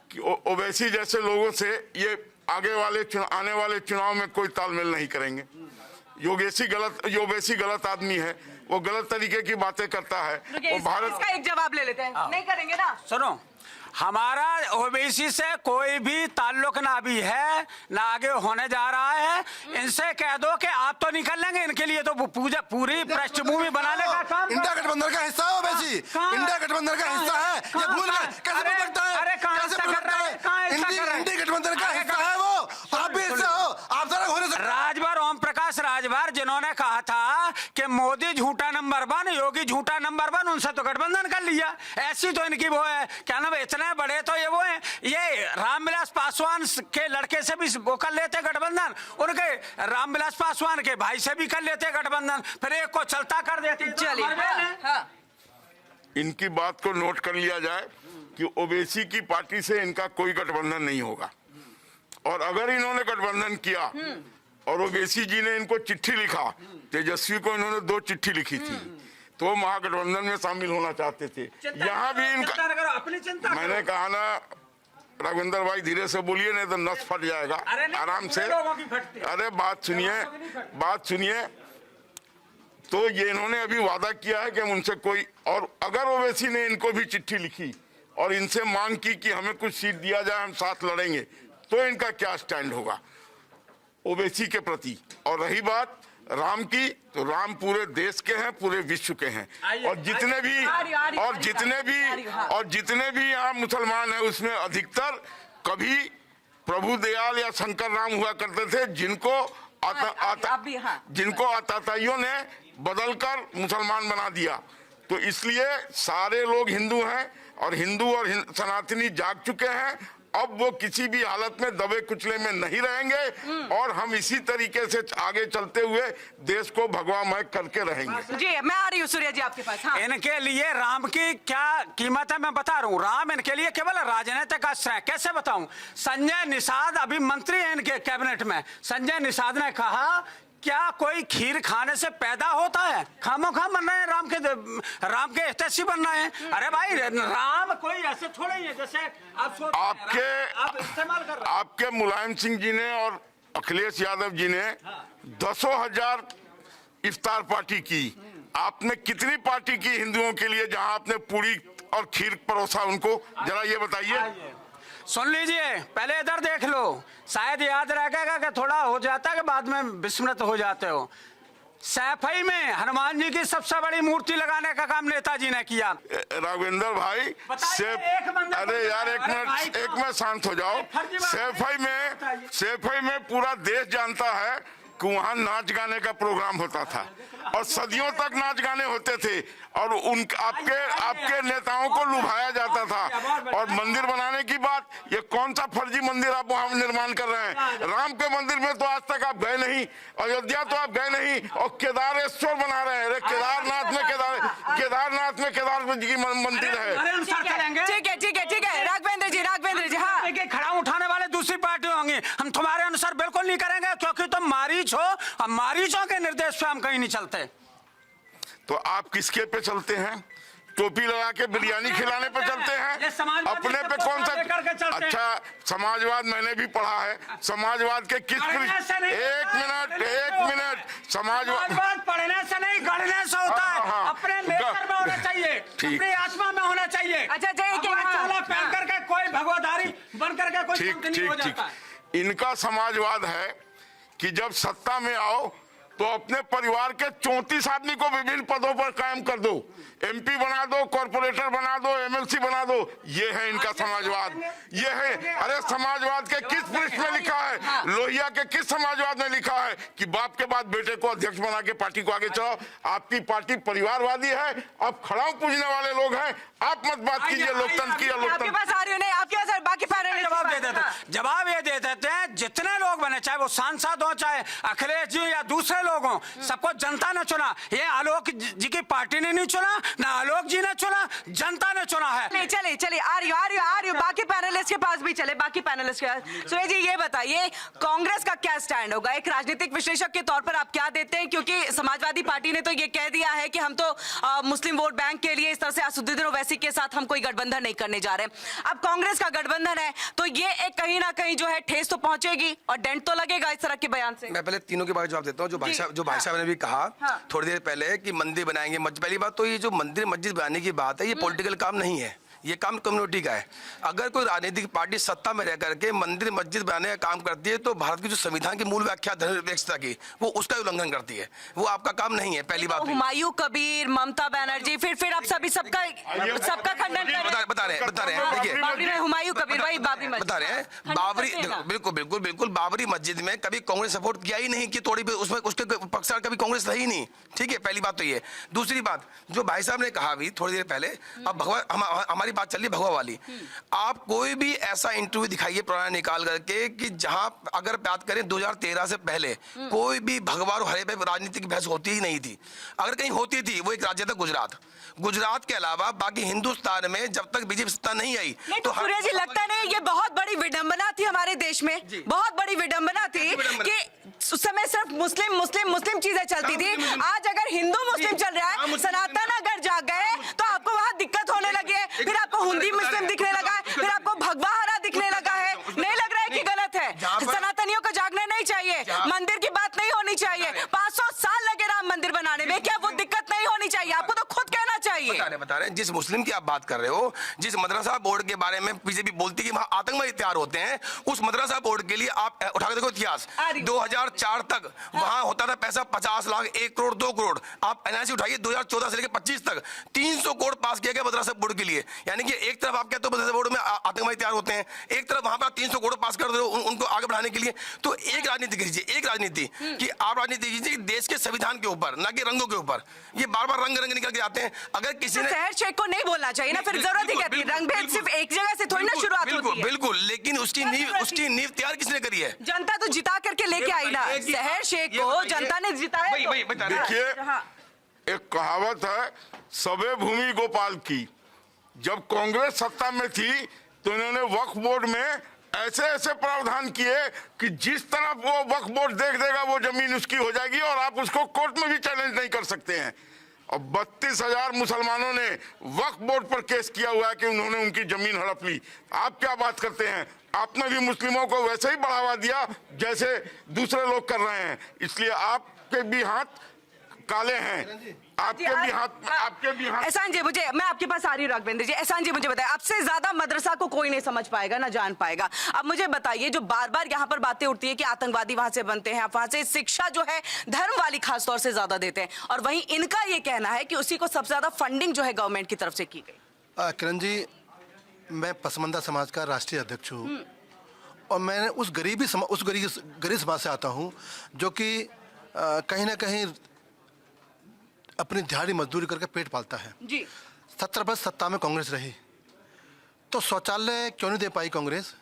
कि ओवैसी जैसे लोगों से ये आने वाले चुनाव में कोई तालमेल नहीं करेंगे। ओवैसी गलत आदमी है, वो गलत तरीके की बातें करता है। वो भारत इसका एक जवाब ले लेते हैं, नहीं करेंगे ना। सुनो, हमारा ओबीसी से कोई भी ताल्लुक ना अभी है ना आगे होने जा रहा है। इनसे कह दो कि आप तो निकल लेंगे, इनके लिए तो पूरी पृष्ठभूमि बनाने का काम। इंडिया गठबंधन का हिस्सा है ओवैसी, इंडिया गठबंधन का हिस्सा है। ये भूल गए, कैसे भूल सकता है? कैसे भूल सकता है? इंडिया गठबंधन का हिस्सा है वो, आप भी हिस्सा हो। आप जरा होने से राजभर ओम प्रकाश राजभर जिन्होंने कहा था कि मोदी झूठा नंबर 1, योगी झूठा नंबर 1, उनसे तो गठबंधन कर लिया। ऐसी तो इनकी वो है, क्या नाम, इतने बड़े तो ये वो है, ये रामविलास पासवान के लड़के से भी वो कर लेते गठबंधन, उनके रामविलास पासवान के भाई से भी कर लेते गठबंधन, फिर एक को चलता कर देते। चलिए, इनकी बात को नोट कर लिया जाए कि ओवैसी की पार्टी से इनका कोई गठबंधन नहीं होगा। और अगर इन्होंने गठबंधन किया और ओवैसी जी ने इनको चिट्ठी लिखा, तेजस्वी को इन्होंने 2 चिट्ठी लिखी थी, तो वो महागठबंधन में शामिल होना चाहते थे। यहाँ भी इनका, अपनी चिंता मैंने कहा ना राघवेंद्र भाई धीरे से बोलिए, नहीं तो नस फट जाएगा। आराम से, अरे बात सुनिए। तो ये इन्होंने अभी वादा किया है कि हम उनसे कोई, और अगर ओवैसी ने इनको भी चिट्ठी लिखी और इनसे मांग की कि हमें कुछ सीट दिया जाए, हम साथ लड़ेंगे, तो इनका क्या स्टैंड होगा ओवैसी के प्रति। और रही बात राम की, तो राम पूरे देश के हैं, पूरे विश्व के हैं। और जितने भी यहाँ मुसलमान हैं उसमें अधिकतर कभी प्रभु दयाल या शंकर राम हुआ करते थे, जिनको आताताइयों ने बदलकर मुसलमान बना दिया। तो इसलिए सारे लोग हिंदू हैं और हिंदू और सनातनी जाग चुके हैं। अब वो किसी भी हालत में दबे कुचले में नहीं रहेंगे और हम इसी तरीके से आगे चलते हुए देश को भगवामय करके रहेंगे। जी मैं आ रही हूँ सूर्य जी आपके पास। हाँ। इनके लिए राम की क्या कीमत है मैं बता रहा हूँ। राम इनके लिए केवल राजनीतिक अस्त्र है। कैसे बताऊं? संजय निषाद अभी मंत्री है इनके कैबिनेट में। संजय निषाद ने कहा क्या कोई खीर खाने से पैदा होता है? खामोखा बन रहे हैं राम के हितैषी बन रहे हैं। अरे भाई राम कोई ऐसे थोड़े ही है जैसे आप आप इस्तेमाल कर रहे हैं। आपके मुलायम सिंह जी ने और अखिलेश यादव जी ने 10,000 इफ्तार पार्टी की। आपने कितनी पार्टी की हिंदुओं के लिए जहां आपने पूरी और खीर परोसा उनको? जरा ये बताइए। सुन लीजिए, पहले इधर देख लो, शायद याद रहेगा कि थोड़ा हो जाता है कि बाद में विस्मृत हो जाते हो। सैफई में हनुमान जी की सबसे बड़ी मूर्ति लगाने का काम नेताजी ने किया। राघवेंद्र भाई अरे यार एक मिनट शांत हो जाओ। सैफई में पूरा देश जानता है कि वहाँ नाच गाने का प्रोग्राम होता था और सदियों तक नाच गाने होते थे और आपके नेताओं को लुभाया जाता था। और मंदिर बनाने की बात, ये कौन सा फर्जी मंदिर आप वहाँ निर्माण कर रहे हैं? राम के मंदिर में तो आज तक आप गए नहीं, अयोध्या तो आप गए नहीं और केदारेश्वर बना रहे हैं। अरे केदारनाथ में केदार जी की मंदिर है। ठीक है राघवेंद्र जी हाँ। खड़ा उठाने वाले दूसरी पार्टी होंगी, हम तुम्हारे अनुसार बिल्कुल नहीं करेंगे क्योंकि तुम मारीच हो और मारीचों के निर्देश पे हम कहीं नहीं चलते। तो आप किसके पे चलते हैं? टोपी लगा के बिरयानी खिलाने पे चलते हैं? अपने पे कौन सा? अच्छा समाजवाद मैंने भी पढ़ा है। समाजवाद के किस एक मिनट समाजवाद पढ़ने से नहीं गढ़ने से होता है। अपने नेचर में होना चाहिए, अपनी आत्मा में होना चाहिए। अच्छा पहन करके कोई भगवाधारी बन करके कोई नहीं हो जाता। इनका समाजवाद है कि जब सत्ता में आओ तो अपने परिवार के 34 आदमी को विभिन्न पदों पर कायम कर दो, एमपी बना दो, कॉर्पोरेटर बना दो, एमएलसी बना दो। ये है इनका समाजवाद। ये है। अरे समाजवाद के किस पृष्ठ में लिखा है? लोहिया के किस समाजवाद में लिखा है कि बाप के बाद बेटे को अध्यक्ष बना के पार्टी को आगे चलाओ? आपकी पार्टी परिवारवादी है, आप खड़ाऊ पूजने वाले लोग हैं। आप मत बात कीजिए लोकतंत्र की। आपके पास आ रही नहीं, आपके पास बाकी जवाब ये दे देते हैं जितने लोग बने, चाहे वो सांसद हो, चाहे अखिलेश जी या दूसरे लोग हों, सबको जनता ने चुना। ये आलोक जी की पार्टी ने नहीं चुना, ना आलोक जी ने चुना, जनता ने चुना है। चलिए आ रही हूँ बाकी पैनलिस्ट के पास भी चले। बाकी पैनलिस्ट के पास सुरेश जी ये बताइए कांग्रेस का क्या स्टैंड होगा? एक राजनीतिक विश्लेषक के तौर पर आप क्या देते हैं? क्योंकि समाजवादी पार्टी ने तो ये कह दिया है कि हम तो मुस्लिम वोट बैंक के लिए इस तरह से असदुद्दीन ओवैसी के साथ हम कोई गठबंधन नहीं करने जा रहे। अब कांग्रेस का गठबंधन है तो ये एक कहीं ना कहीं जो है ठेस तो पहुंचेगी और डेंट तो लगेगा इस तरह के बयान से। मैं पहले तीनों के बारे में जवाब देता हूँ। जो भाई साहब ने भी कहा थोड़ी देर पहले कि मंदिर बनाएंगे। पहली बात तो ये जो मंदिर मस्जिद बनाने की बात है ये पॉलिटिकल काम नहीं है, ये काम कम्युनिटी का है। अगर कोई राजनीतिक पार्टी सत्ता में रह करके मंदिर मस्जिद बनाने का काम करती है तो भारत की जो संविधान की मूल व्याख्या धर्मनिरपेक्षता की वो उसका उल्लंघन करती है। वो आपका काम नहीं है। पहली बात हुमायूं कबीर, ममता बनर्जी, फिर आप सभी सबका खंडन बता रहे हैं। देखिए हुमायूं कबीर भाई बाबरी मस्जिद बता रहे हैं। बाबरी बिल्कुल बाबरी मस्जिद में कभी कांग्रेस सपोर्ट किया ही नहीं कि थोड़ी भी उसमें उसके पक्षकार कभी कांग्रेस रही नहीं। ठीक है, पहली बात तो ये। दूसरी बात जो भाई साहब ने कहा अभी थोड़ी देर पहले, अब भगवान हमारी बात चल रही भगवा वाली। आप कोई भी ऐसा इंटरव्यू दिखाइए पुराना निकाल करके कि जहां अगर बात करें 2013 से पहले कोई भी भगवा और हरे पे राजनीतिक बहस होती ही नहीं थी। अगर कहीं होती थी वो एक राज्य था गुजरात के अलावा बाकी हिंदुस्तान में जब तक बीजेपी सत्ता नहीं आई तो सूर्य जी लगता नहीं ये बहुत बड़ी विडंबना थी हमारे देश में? बहुत बड़ी विडंबना थी कि उस समय सिर्फ मुस्लिम चीजें चलती थी। आज अगर हिंदू मुस्लिम चल रहा है, सनातन अगर जाग गए तो आपको वहाँ दिक्कत होने लगी है। फिर आपको हिंदी मुस्लिम दिखने लगा है, फिर आपको भगवा हरा दिखने लगा है। नहीं लग रहा है कि गलत है? सनातनियों को जागना नहीं चाहिए, मंदिर की बात नहीं होनी चाहिए। 500 साल लगे राम मंदिर बनाने में, क्या वो दिक्कत नहीं होनी चाहिए? आपको तो खुद कहना चाहिए। बता रहे जिस मुस्लिम की आप बात कर रहे हो, जिस मदरसा बोर्ड के बारे में बीजेपी बोलती है कि वहां आतंकवादी तैयार होते हैं, उस मदरसा बोर्ड के लिए आप उठा के देखो इतिहास। 2004 तक वहां होता था पैसा 50 लाख, 1 करोड़, 2 करोड़। आप एनआईसी उठाइए 2014 से लेकर 25 तक 300 करोड़ पास किया गया मदरसा बोर्ड के लिए। यानी कि एक तरफ आप कहते हो मदरसा बोर्ड में आतंकवादी तैयार होते हैं, एक तरफ वहां पर 300 करोड़ पास कर दो उनको आगे बढ़ाने के लिए। तो एक राजनीति कीजिए, एक राजनीति कि आप राजनीति कीजिए देश के संविधान के ऊपर, ना कि रंगों के ऊपर। ये बार बार रंग निकल के आते हैं। अगर किसी ने शहर शेख को नहीं बोलना चाहिए ना, फिर जरूरत ही क्या थी? रंगभेद सिर्फ एक जगह से थोड़ी ना शुरुआत होती है। बिल्कुल, लेकिन उसकी नींव तैयार किसने करी है? जनता तो जिता करके लेके आई ना शहर शेख को, जनता ने जिताया। देखिए, एक कहावत है सबे भूमि गोपाल की। जब कांग्रेस सत्ता में थी तो इन्होंने वक्फ बोर्ड में ऐसे ऐसे प्रावधान किए कि जिस तरफ वो वक्फ बोर्ड देख देगा वो जमीन उसकी हो जाएगी और आप उसको कोर्ट में भी चैलेंज नहीं कर सकते हैं। और 32,000 मुसलमानों ने वक्फ बोर्ड पर केस किया हुआ है कि उन्होंने उनकी जमीन हड़प ली। आप क्या बात करते हैं? आपने भी मुस्लिमों को वैसे ही बढ़ावा दिया जैसे दूसरे लोग कर रहे हैं। इसलिए आपके भी हाथ काले हैं, आपके भी हाथ। एहसान जी, मैं आपके पास आ रही हूँ राघवेंद्र जी। एहसान जी मुझे बताइए, आपसे ज्यादा मदरसा को कोई नहीं समझ पाएगा ना जान पाएगा। अब मुझे बताइए, जो बार बार यहाँ पर बातें उठती है कि आतंकवादी वहां से बनते हैं, आप वहां से शिक्षा जो है धर्म वाली खासतौर से ज्यादा देते हैं, और वहीं इनका ये कहना है कि उसी को सबसे ज्यादा फंडिंग जो है गवर्नमेंट की तरफ से की गई। किरण जी, मैं पसमंदा समाज का राष्ट्रीय अध्यक्ष हूँ और मैं उस गरीब समाज से आता हूँ जो कि कहीं ना कहीं अपनी दिहाड़ी मजदूरी करके पेट पालता है जी। 70 वर्ष सत्ता में कांग्रेस रही तो शौचालय क्यों नहीं दे पाई कांग्रेस?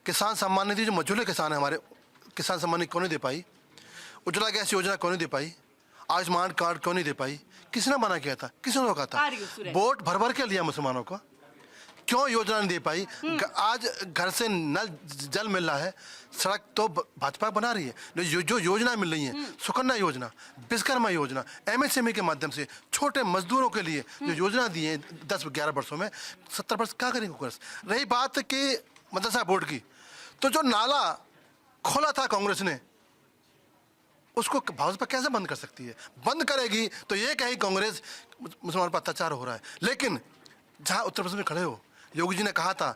किसान सम्मान निधि, जो मजदूर किसान है हमारे, किसान सम्मान निधि क्यों नहीं दे पाई? उज्ज्वला गैस योजना क्यों नहीं दे पाई? आयुष्मान कार्ड क्यों नहीं दे पाई? किसने मना किया था? किसने रोका था? वोट भर भर के लिया मुसलमानों का, क्यों योजना नहीं दे पाई? आज घर से नल जल मिल रहा है, सड़क तो भाजपा बना रही है। जो योजना मिल रही है, सुकन्या योजना, विश्वकर्मा योजना, एमएसएमई के माध्यम से छोटे मजदूरों के लिए जो योजना दी है 10-11 वर्षों में, 70 वर्ष क्या करेंगे कांग्रेस? रही बात कि मदरसा बोर्ड की, तो जो नाला खोला था कांग्रेस ने, उसको भाजपा कैसे बंद कर सकती है? बंद करेगी तो ये कहेगी कांग्रेस मुसलमानों पर अत्याचार हो रहा है। लेकिन जहाँ उत्तर प्रदेश में खड़े हो, योगी जी ने कहा था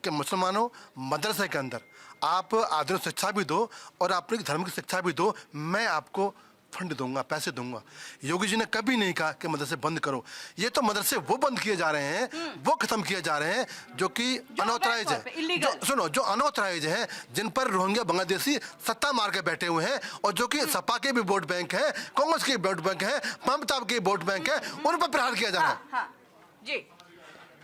कि मुसलमानों मदरसे के अंदर आप आधुनिक शिक्षा भी दो और अपनी धर्म की शिक्षा भी दो, मैं आपको फंड दूंगा, पैसे दूंगा। योगी जी ने कभी नहीं कहा कि मदरसे बंद करो। ये तो मदरसे वो बंद किए जा रहे हैं, वो खत्म किए जा रहे हैं जो कि अनऑथराइज है, जो अनऑथराइज है, जिन पर रोहिंग्या बांग्लादेशी सत्ता मार के बैठे हुए हैं और जो कि सपा के भी वोट बैंक है, कांग्रेस के वोट बैंक है, ममता के वोट बैंक है, उन पर प्रहार किया जा रहा है। जी,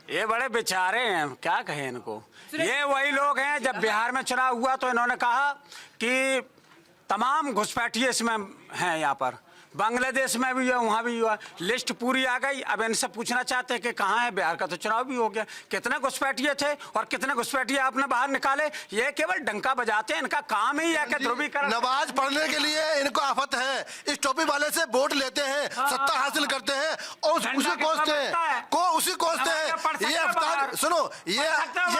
ये बड़े बेचारे हैं, क्या कहें इनको। ये वही लोग हैं, जब बिहार में चुनाव हुआ तो इन्होंने कहा कि तमाम घुसपैठिए इसमें हैं, यहाँ पर बांग्लादेश में भी हुआ, वहाँ भी हुआ, लिस्ट पूरी आ गई। अब इनसे पूछना चाहते हैं कि कहाँ है? बिहार का तो चुनाव भी हो गया, कितने घुसपैठिए थे और कितने घुसपैठिए आपने बाहर निकाले। ये केवल डंका बजाते हैं, इनका काम ही है कि ध्रुवीकरण। नमाज पढ़ने के लिए इनको आफत है, इस टोपी वाले से वोट लेते हैं, सत्ता हासिल करते हैं और उसी कोसते हैं। ये अवतार सुनो, ये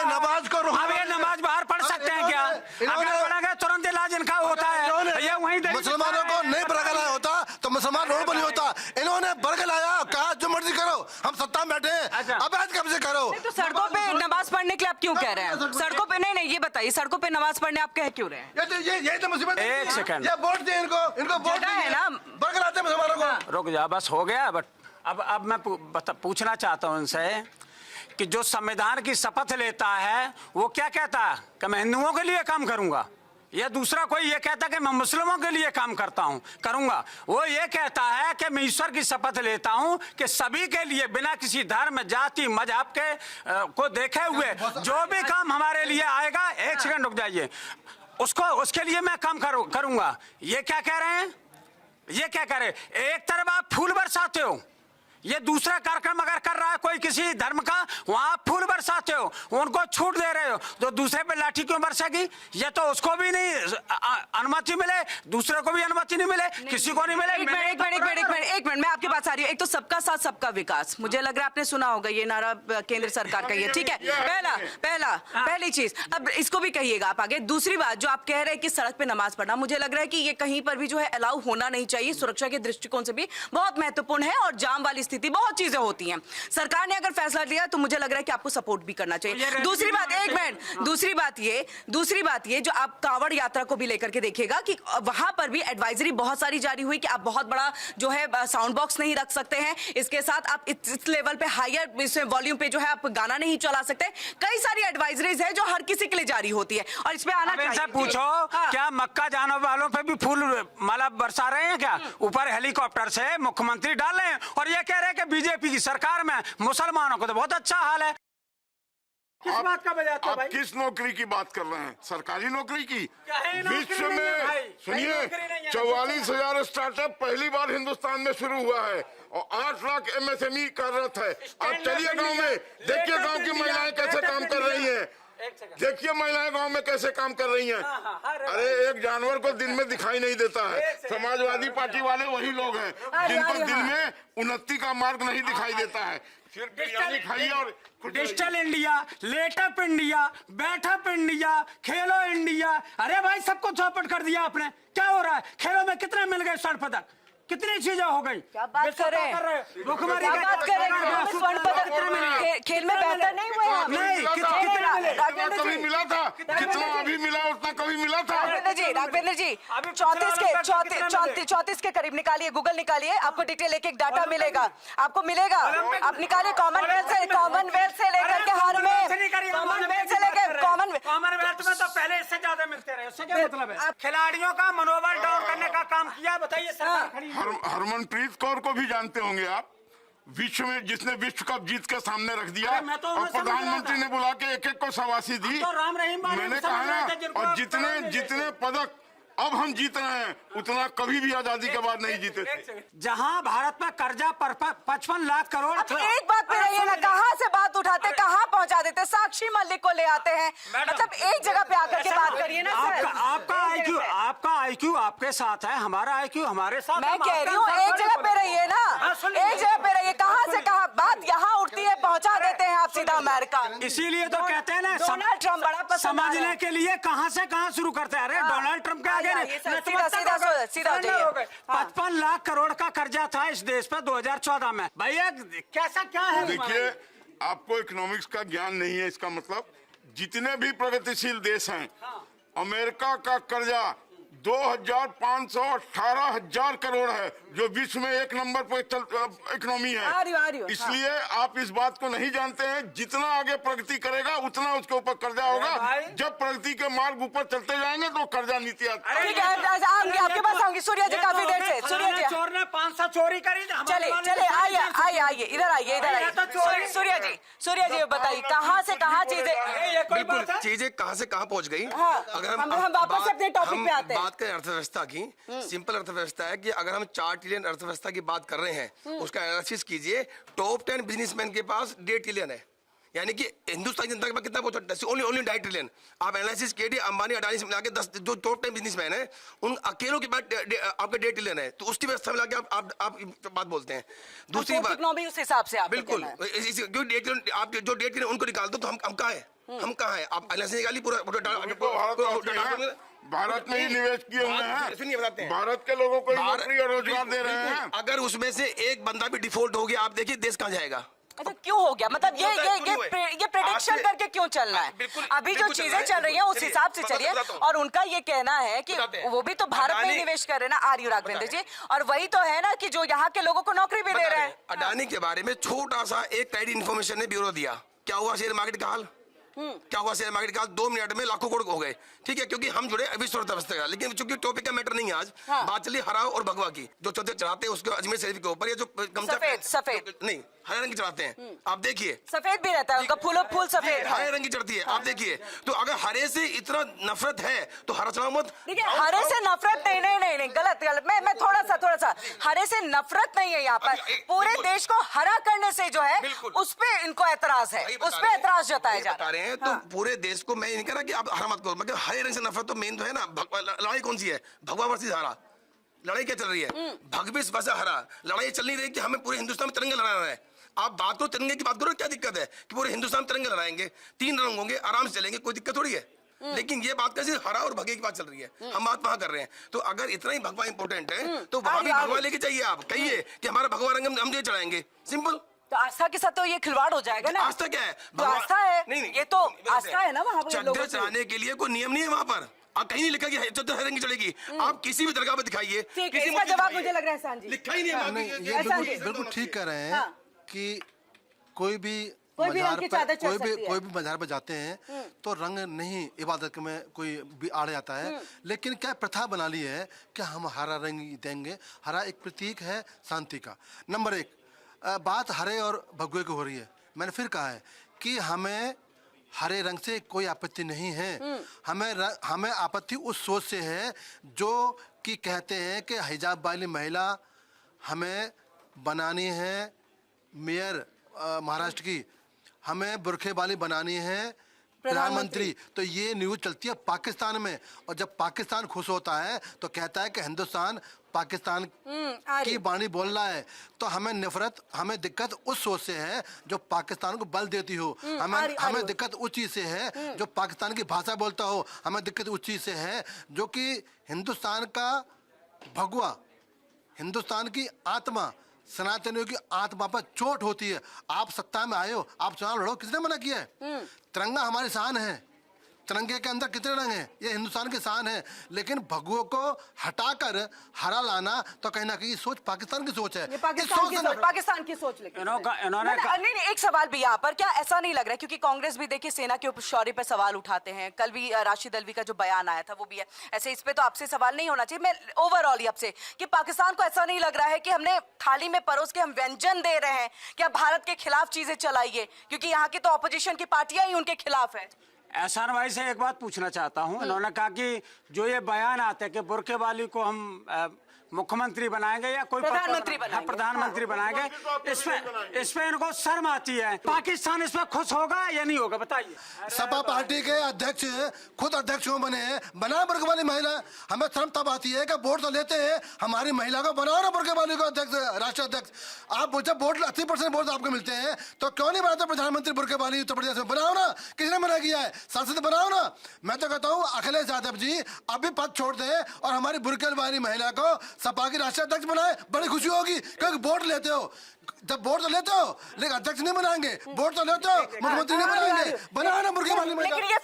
नमाज को अब ये नमाज बाहर पढ़ सकते हैं क्या? अगर पढ़ेंगे तुरंत इलाज इनका होता है। ये वहीं मुसलमानों को नहीं बरगलाया होता तो मुसलमान रोड पर नहीं होता। इन्होंने बरगलाया, कहा जो मर्जी करो, हम सत्ता में बैठे हैं, अब आज कब्जे करो। तो सड़कों पे नमाज पढ़ने के लिए आप क्यों कह रहे हैं? सड़कों पे नहीं, ये बताइए, सड़कों पे नमाज पढ़ने आप कह क्यों रहे हैं? ये तो मुसीबत है। एक सेकंड, ये वोट दे इनको वोट है ना, बरगलाते मुसलमानों को। रुक जा, बस हो गया। बट अब मैं पूछना चाहता हूँ उनसे कि जो संविधान की शपथ लेता है वो क्या कहता है कि मैं हिंदुओं के लिए काम करूंगा, या दूसरा कोई ये कहता है कि मैं मुस्लिमों के लिए काम करूंगा। वो ये कहता है कि मैं ईश्वर की शपथ लेता हूं कि सभी के लिए बिना किसी धर्म, जाति, मजहब के को देखे हुए जो भी काम हमारे लिए आएगा, एक सेकंड रुक जाइए, उसके लिए मैं काम करूंगा। ये क्या कह रहे हैं? ये क्या कह रहे हैं? एक तरफ आप फूल बरसाते हो, ये दूसरा कार्यक्रम अगर कर रहा है कोई किसी धर्म का, वहां आप फूल बरसाते हो, उनको छूट दे रहे हो, तो दूसरे पे लाठी क्यों बरसेगी? ये तो उसको भी नहीं अनुमति मिले, दूसरे को भी अनुमति नहीं मिले, किसी को नहीं मिले। एक मिनट, मैं आपके पास आ रही हूँ। एक तो सबका साथ सबका विकास, मुझे लग रहा है आपने सुना होगा, ये नारा केंद्र सरकार का ये, ठीक है, पहली चीज। अब इसको भी कहिएगा आप आगे। दूसरी बात, जो आप कह रहे हैं कि सड़क पे नमाज पढ़ना, मुझे लग रहा है कि ये कहीं पर भी जो है अलाउ होना नहीं चाहिए, सुरक्षा के दृष्टिकोण से भी बहुत महत्वपूर्ण है, और जाम वाली स्थिति, बहुत चीजें होती हैं। सरकार ने अगर फैसला लिया तो मुझे लग रहा है कि आपको सपोर्ट भी करना चाहिए। दूसरी बात, एक मिनट, दूसरी बात ये जो आप कांवड़ यात्रा को भी लेकर के देखिएगा कि वहां पर भी एडवाइजरी बहुत सारी जारी हुई कि आप बहुत बड़ा जो है साउंड बॉक्स नहीं रख सकते हैं, इसके साथ आप इस लेवल पे हायर इसमें वॉल्यूम पे जो है आप गाना नहीं चला सकते। कई सारी एडवाइजरीज है जो हर किसी के लिए जारी होती है और इसमें आना अब इनसे चाहिए। पूछो हाँ। क्या मक्का जाने वालों पे भी फूल माला बरसा रहे हैं क्या? ऊपर हेलीकॉप्टर से मुख्यमंत्री डाल रहे हैं और ये कह रहे हैं कि बीजेपी की सरकार में मुसलमानों को तो बहुत अच्छा हाल है। किस बात का बजाते हो आप भाई? किस नौकरी की बात कर रहे हैं? सरकारी नौकरी की? क्या है नौकरी विश्व नहीं है भाई? में कहीं सुनिए नौकरी नहीं है। 44,000 स्टार्टअप पहली बार हिंदुस्तान में शुरू हुआ है और 8 लाख MSME कार्यरत है। आप चलिए गांव में, देखिए गांव की महिलाएं कैसे काम कर रही हैं। देखिए महिलाएं गांव में कैसे काम कर रही हैं। अरे एक जानवर को दिन में दिखाई नहीं देता है। समाजवादी पार्टी वाले वही लोग हैं जिनको दिन में उन्नति का मार्ग नहीं दिखाई देता है। सिर्फ बिरयानी खाइए और डिजिटल इंडिया, लेटअप इंडिया, बैठअप इंडिया, खेलो इंडिया, अरे भाई सबको चौपट कर दिया आपने। क्या हो रहा है? खेलों में कितने मिल गए स्वर्ण पदक? कितनी चीजें हो गई? क्या बात कर रहे हैं? भुखमरी क्या बात कर रहे हैं? स्वर्ण पदक खेल में बेहतर नहीं हुए आप? नहीं, कितना राघवेंद्र कभी जी, मिला था? जितना अभी मिला उतना कभी मिला था? राघवेंद्र जी अभी 34 के करीब निकालिए, गूगल निकालिए, आपको डिटेल एक डाटा मिलेगा, आपको मिलेगा। आप निकालिए कॉमनवेल्थ से लेकर के हर में, कॉमनवेल्थ से लेकर कॉमनवेल्थ में तो पहले इससे ज्यादा मिलते रहे, उससे क्या मतलब है? खिलाड़ियों का मनोबल डाउन करने का काम किया, बताइए सरकार खड़ी है। हरमनप्रीत कौर को भी जानते होंगे आप, विश्व में जिसने विश्व कप जीत के सामने रख दिया अरे मैं तो और उन्हें समझ रहा प्रधानमंत्री था। ने बुला के एक को शाबाशी दी। तो राम रहीम बाबू मैंने समझ कहा रहे ना, थे जिनको और आप जितने पकड़ ले जितने पदक अब हम जीत रहे हैं उतना कभी भी आजादी के बाद नहीं जीते थे। जहां भारत में कर्जा 55 लाख करोड़ अब था। एक बात पे रहिए ना, कहाँ से बात उठाते, कहाँ पहुंचा देते, साक्षी मल्लिक को ले आते हैं, मतलब एक जगह पे आकर के बात करिए ना सर। आपका आईक्यू आपके साथ है, हमारा आईक्यू हमारे साथ है। मैं कह रही हूँ एक जगह पे रहिए ना, एक जगह पे रहिए, कहाँ से कहाँ बात यहाँ उठती है, पहुंचा देते हैं आप सीधा अमेरिका। इसीलिए तो कहते हैं ना, डोनाल्ड ट्रम्प बड़ा पसंद आ रहा है। समझने के लिए कहाँ से कहाँ शुरू करते हैं। अरे डोनाल्ड ट्रम्प के आगे आइए, सीधा हो जाइए। 55 लाख करोड़ का कर्जा था इस देश पर 2014 में। भैया कैसा क्या है? देखिए, आपको इकोनॉमिक्स का ज्ञान नहीं है, इसका मतलब जितने भी प्रगतिशील देश हैं, अमेरिका का कर्जा 2,518,000 करोड़ है, जो विश्व में एक नंबर पर इकोनॉमी आ रही है। हो, इसलिए आप इस बात को नहीं जानते हैं, जितना आगे प्रगति करेगा उतना उसके ऊपर कर्जा होगा। जब प्रगति के मार्ग ऊपर चलते जाएंगे तो कर्जा नीति आती है। ठीक है, आऊंगी आपके पास आऊंगी। सूर्य जी काफी देर से, सूर्य जी चोर ने 500 चोरी करी। चले आइए इधर आइए। सूर्य जी बताइए कहाँ से कहाँ चीजें, बिल्कुल चीजें कहाँ से कहाँ पहुँच गई। हाँ, अगर हम वापस अपने टॉपिक पे आते हैं। बात करें अर्थव्यवस्था की, सिंपल अर्थव्यवस्था है कि अगर हम 4 ट्रिलियन अर्थव्यवस्था की बात कर रहे हैं, उसका एनालिसिस कीजिए। टॉप 10 बिजनेसमैन के पास 1.5 ट्रिलियन है, यानी कि हिंदुस्तानी जनता के पास कितना पहुंचा? Only 2.5 trillion. आप एनालिसिस कीजिए, अंबानी अडानी से मिला के 10 जो टॉप 10 बिजनेसमैन है, उन अकेलों के पास आपका 1.5 ट्रिलियन है। तो उसकी व्यवस्था मिला के आप बात बोलते हैं। दूसरी बात इकोनॉमी उस हिसाब से आप बिल्कुल, क्यों 1.5 ट्रिलियन आप जो 1.5 ट्रिलियन उनको निकाल दो तो हम कहाँ है? हम कहाँ है? आप एनालिसिस निकालिए पूरा भारत में ही निवेश किए हुए सुनिए बताते हैं, हैं। भारत के लोगों को नौकरी और रोजगार दे रहे हैं। अगर उसमें से एक बंदा भी डिफॉल्ट हो गया, आप देखिए देश कहाँ जाएगा। अच्छा क्यों हो गया? मतलब ये प्रेडिक्शन करके क्यों चलना है? अभी जो चीजें चल रही हैं उस हिसाब से चलिए। और उनका ये कहना है कि वो भी तो भारत में निवेश कर रहे हैं ना। आर्य राघवेंद्र जी, और वही तो है ना कि जो यहाँ के लोगों को नौकरी भी दे रहे हैं। अडानी के बारे में छोटा सा एक टाइड इन्फॉर्मेशन ने ब्यूरो दिया, क्या हुआ शेयर मार्केट का हाल? क्या हुआ शेयर मार्केट का? 2 मिनट में लाखों करोड़ हो गए। ठीक है, क्योंकि हम जुड़े विश्व अर्थव्यवस्था का, लेकिन चूंकि टॉपिक का मैटर नहीं है आज। बात चली हराओ और भगवा की, जो चढ़ाते हैं उसके अजमेर शरीफ के ऊपर, ये जो सफेद नहीं हरे रंग की चढ़ाते हैं, आप देखिए। सफेद भी रहता है उनका, फूल सफेद हरे रंग की चढ़ती है, आप देखिए। तो अगर हरे से इतना नफरत है तो हरा चढ़ाओ मत। देखिए, हरे से नफरत नहीं, गलत। मैं थोड़ा सा हरे से नफरत नहीं है यहाँ पर। पूरे देश को हरा करने से जो है उस पे इनको ऐतराज है, उस पे ऐतराज जताया जा रहा है। तो पूरे देश को मैं नहीं कह रहा कि आप हरा मत करो, मगर हरे रंग से नफरत तो मेन तो है ना। लड़ाई कौन सी है? भगवा वर्सेस हरा। लड़ाई क्या चल रही है? भगविस वर्सेस हरा। लड़ाई चल नहीं रही कि हमें पूरे हिंदुस्तान में तिरंगा लहराना है। आप बात करो तिरंगे की बात करो, क्या दिक्कत है कि पूरे हिंदुस्तान में तिरंगा लहराएंगे, 3 रंग होंगे, आराम से चलेंगे, कोई दिक्कत थोड़ी है। लेकिन ये बात कैसे हरा और भगे की बात चल रही है, हम बात वहां कर रहे हैं। तो अगर इतना ही भगवा इंपॉर्टेंट है तो वहां भी भगवा लेके चाहिए, आप कहिए कि हमारा भगवा रंग हम ये चढ़ाएंगे, सिंपल। तो आस्था के साथ तो ये खिलवाड़ हो जाएगा ना। आस्था क्या है? तो आस्था है, नहीं, ये तो आस्था है ना वहाँ पर लोगों चद्दर की। चढ़ाने के लिए कोई नियम नहीं है वहां पर, आप कहीं नहीं लिखा कि चद्दर हर रंग की चढ़ेगी। आप किसी भी दरगाह पे दिखाइए, ठीक है, किसी इसका मस्जिद जवाब दिखाइए। मुझे लग रहा है एहसान जी। लिखा ही नहीं है वहाँ नहीं, पे। ये ऐसा बिल्कुल नहीं। बिल्कुल ठीक कह रहे हैं हाँ। कि कोई भी कोई भी मजार रंग की पर चादर चढ़ सकती है। कोई भी मजार पर जाते हैं तो रंग नहीं इबादत में कोई भी आड़ जाता है, लेकिन क्या प्रथा बना ली है कि हम हरा रंग ही देंगे। हरा एक प्रतीक है शांति का। नंबर एक, बात हरे और भगवे की हो रही है। मैंने फिर कहा है कि हमें हरे रंग से कोई आपत्ति नहीं है, हमें आपत्ति उस सोच से है जो कि कहते हैं कि हिजाब वाली महिला हमें बनानी है मेयर महाराष्ट्र की, हमें बुरखे वाली बनानी है प्रधानमंत्री। तो ये न्यूज़ चलती है पाकिस्तान में, और जब पाकिस्तान खुश होता है तो कहता है कि हिंदुस्तान पाकिस्तान की बाणी बोल रहा है। तो हमें नफरत, हमें दिक्कत उस सोच से है जो पाकिस्तान को बल देती हो, हमें दिक्कत उस चीज़ से है जो पाकिस्तान की भाषा बोलता हो, हमें दिक्कत उस चीज़ से है जो कि हिंदुस्तान का भगवा, हिंदुस्तान की आत्मा, सनातनियों की आत्मा पर चोट होती है। आप सत्ता में आए हो, आप चुनाव लड़ो, किसने मना किया है? तिरंगा हमारी शान है, तिरंगे के अंदर कितने रंग हैं, ये हिंदुस्तान की शान है। लेकिन भगवों को हटाकर हरा लाना तो कहीं ना कहीं सोच पाकिस्तान की सोच है। ये पाकिस्तान की सोच लेकिन नहीं, एक सवाल भी यहाँ पर, क्या ऐसा नहीं लग रहा है, क्योंकि कांग्रेस भी देखिए सेना के शौर्य पर सवाल उठाते हैं, कल भी राशिद अल्वी का जो बयान आया था वो भी है ऐसे, इस पे तो आपसे सवाल नहीं होना चाहिए। मैं ओवरऑल ही आपसे कि पाकिस्तान को ऐसा नहीं लग रहा है कि हमने थाली में परोस के हम व्यंजन दे रहे हैं, क्या भारत के खिलाफ चीजें चलाइए, क्योंकि यहाँ की तो ऑपोजिशन की पार्टियां ही उनके खिलाफ है। एहसान भाई से एक बात पूछना चाहता हूं। इन्होंने कहा कि जो ये बयान आते हैं कि बुरके वाली को हम मुख्यमंत्री बनाएंगे या कोई प्रधानमंत्री बनाएंगे, इसमें इनको शर्म आती है। पाकिस्तान इसमें खुश होगा या नहीं होगा, बताइए। सपा पार्टी के अध्यक्ष खुद अध्यक्ष क्यों बने हैं? बना बुरके वाली महिला। हमें शर्म तब आती है कि वोट तो लेते हैं, हमारी महिला को बनाओ ना बुरके वाली को अध्यक्ष, राष्ट्रीय अध्यक्ष। आप जब वोट 80% वोट आपको मिलते हैं तो क्यों नहीं बनाते प्रधानमंत्री बुरके वाली उत्तर प्रदेश में? बनाओ ना, किसने मना किया है? सांसद बनाओ ना। मैं तो कहता हूँ अखिलेश यादव जी अभी पद छोड़ दें और हमारी बुरके वाली महिला को सपा की राष्ट्रीय अध्यक्ष बनाए, बड़ी खुशी होगी, क्योंकि वोट लेते हो। जब वोट तो लेते हो लेकिन अध्यक्ष नहीं बनाएंगे, वोट तो लेते हो मुख्यमंत्री नहीं बनाएंगे, बनाओ ना बुरके वाली महिला। लेकिन ये